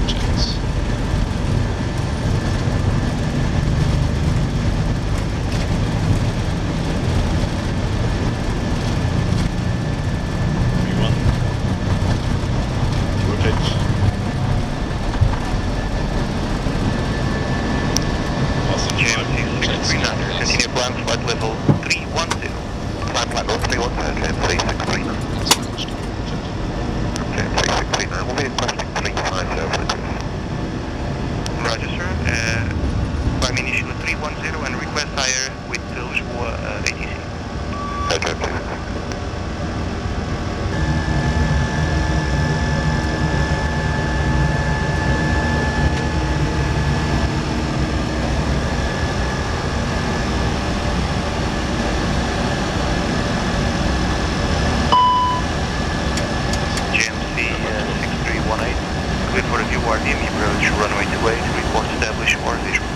Checks. V1. Rotate. Awesome. GMC 6300, continue climb flight level 310. Climb level 310, 363. Okay, 363, we'll be requesting 350. Roger, sir. Climb initially 310 and request higher with ATC. Okay, please. GMC 6318, clear for review RDM approach runway 28, report establish or visual.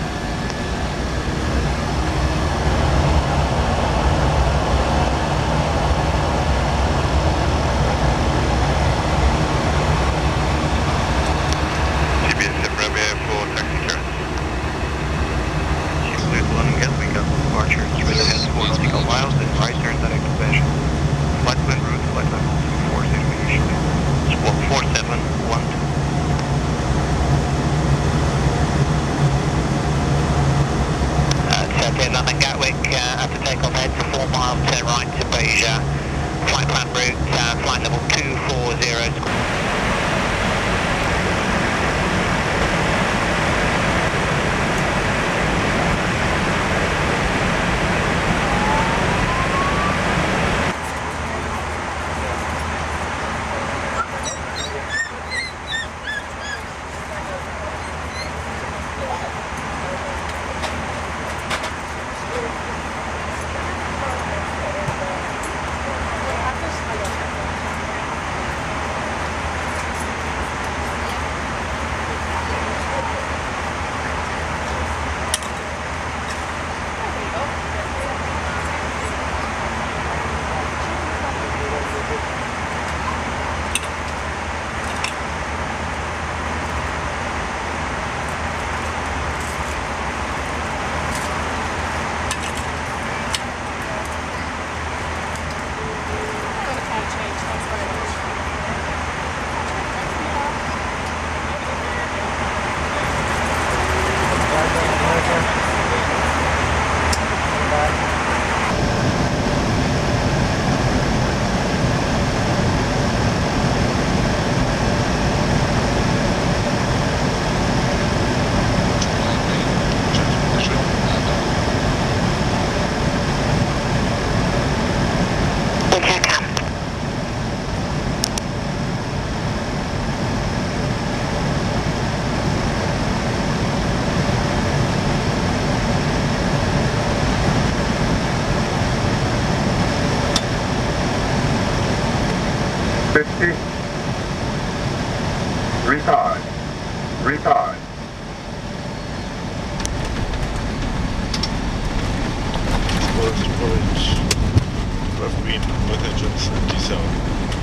GBSF Revere for taxi clearance. Clear to London Gatwick, departure, straight ahead 4 nautical miles, then right turn direct expansion. Flight plan route, flight level 240 initially. Squawk 4712. after takeoff head to 4 miles, turn right to Beja. Flight plan route, flight level 240. Retard. Retard. Forest Porridge. Rough green, weather just 77.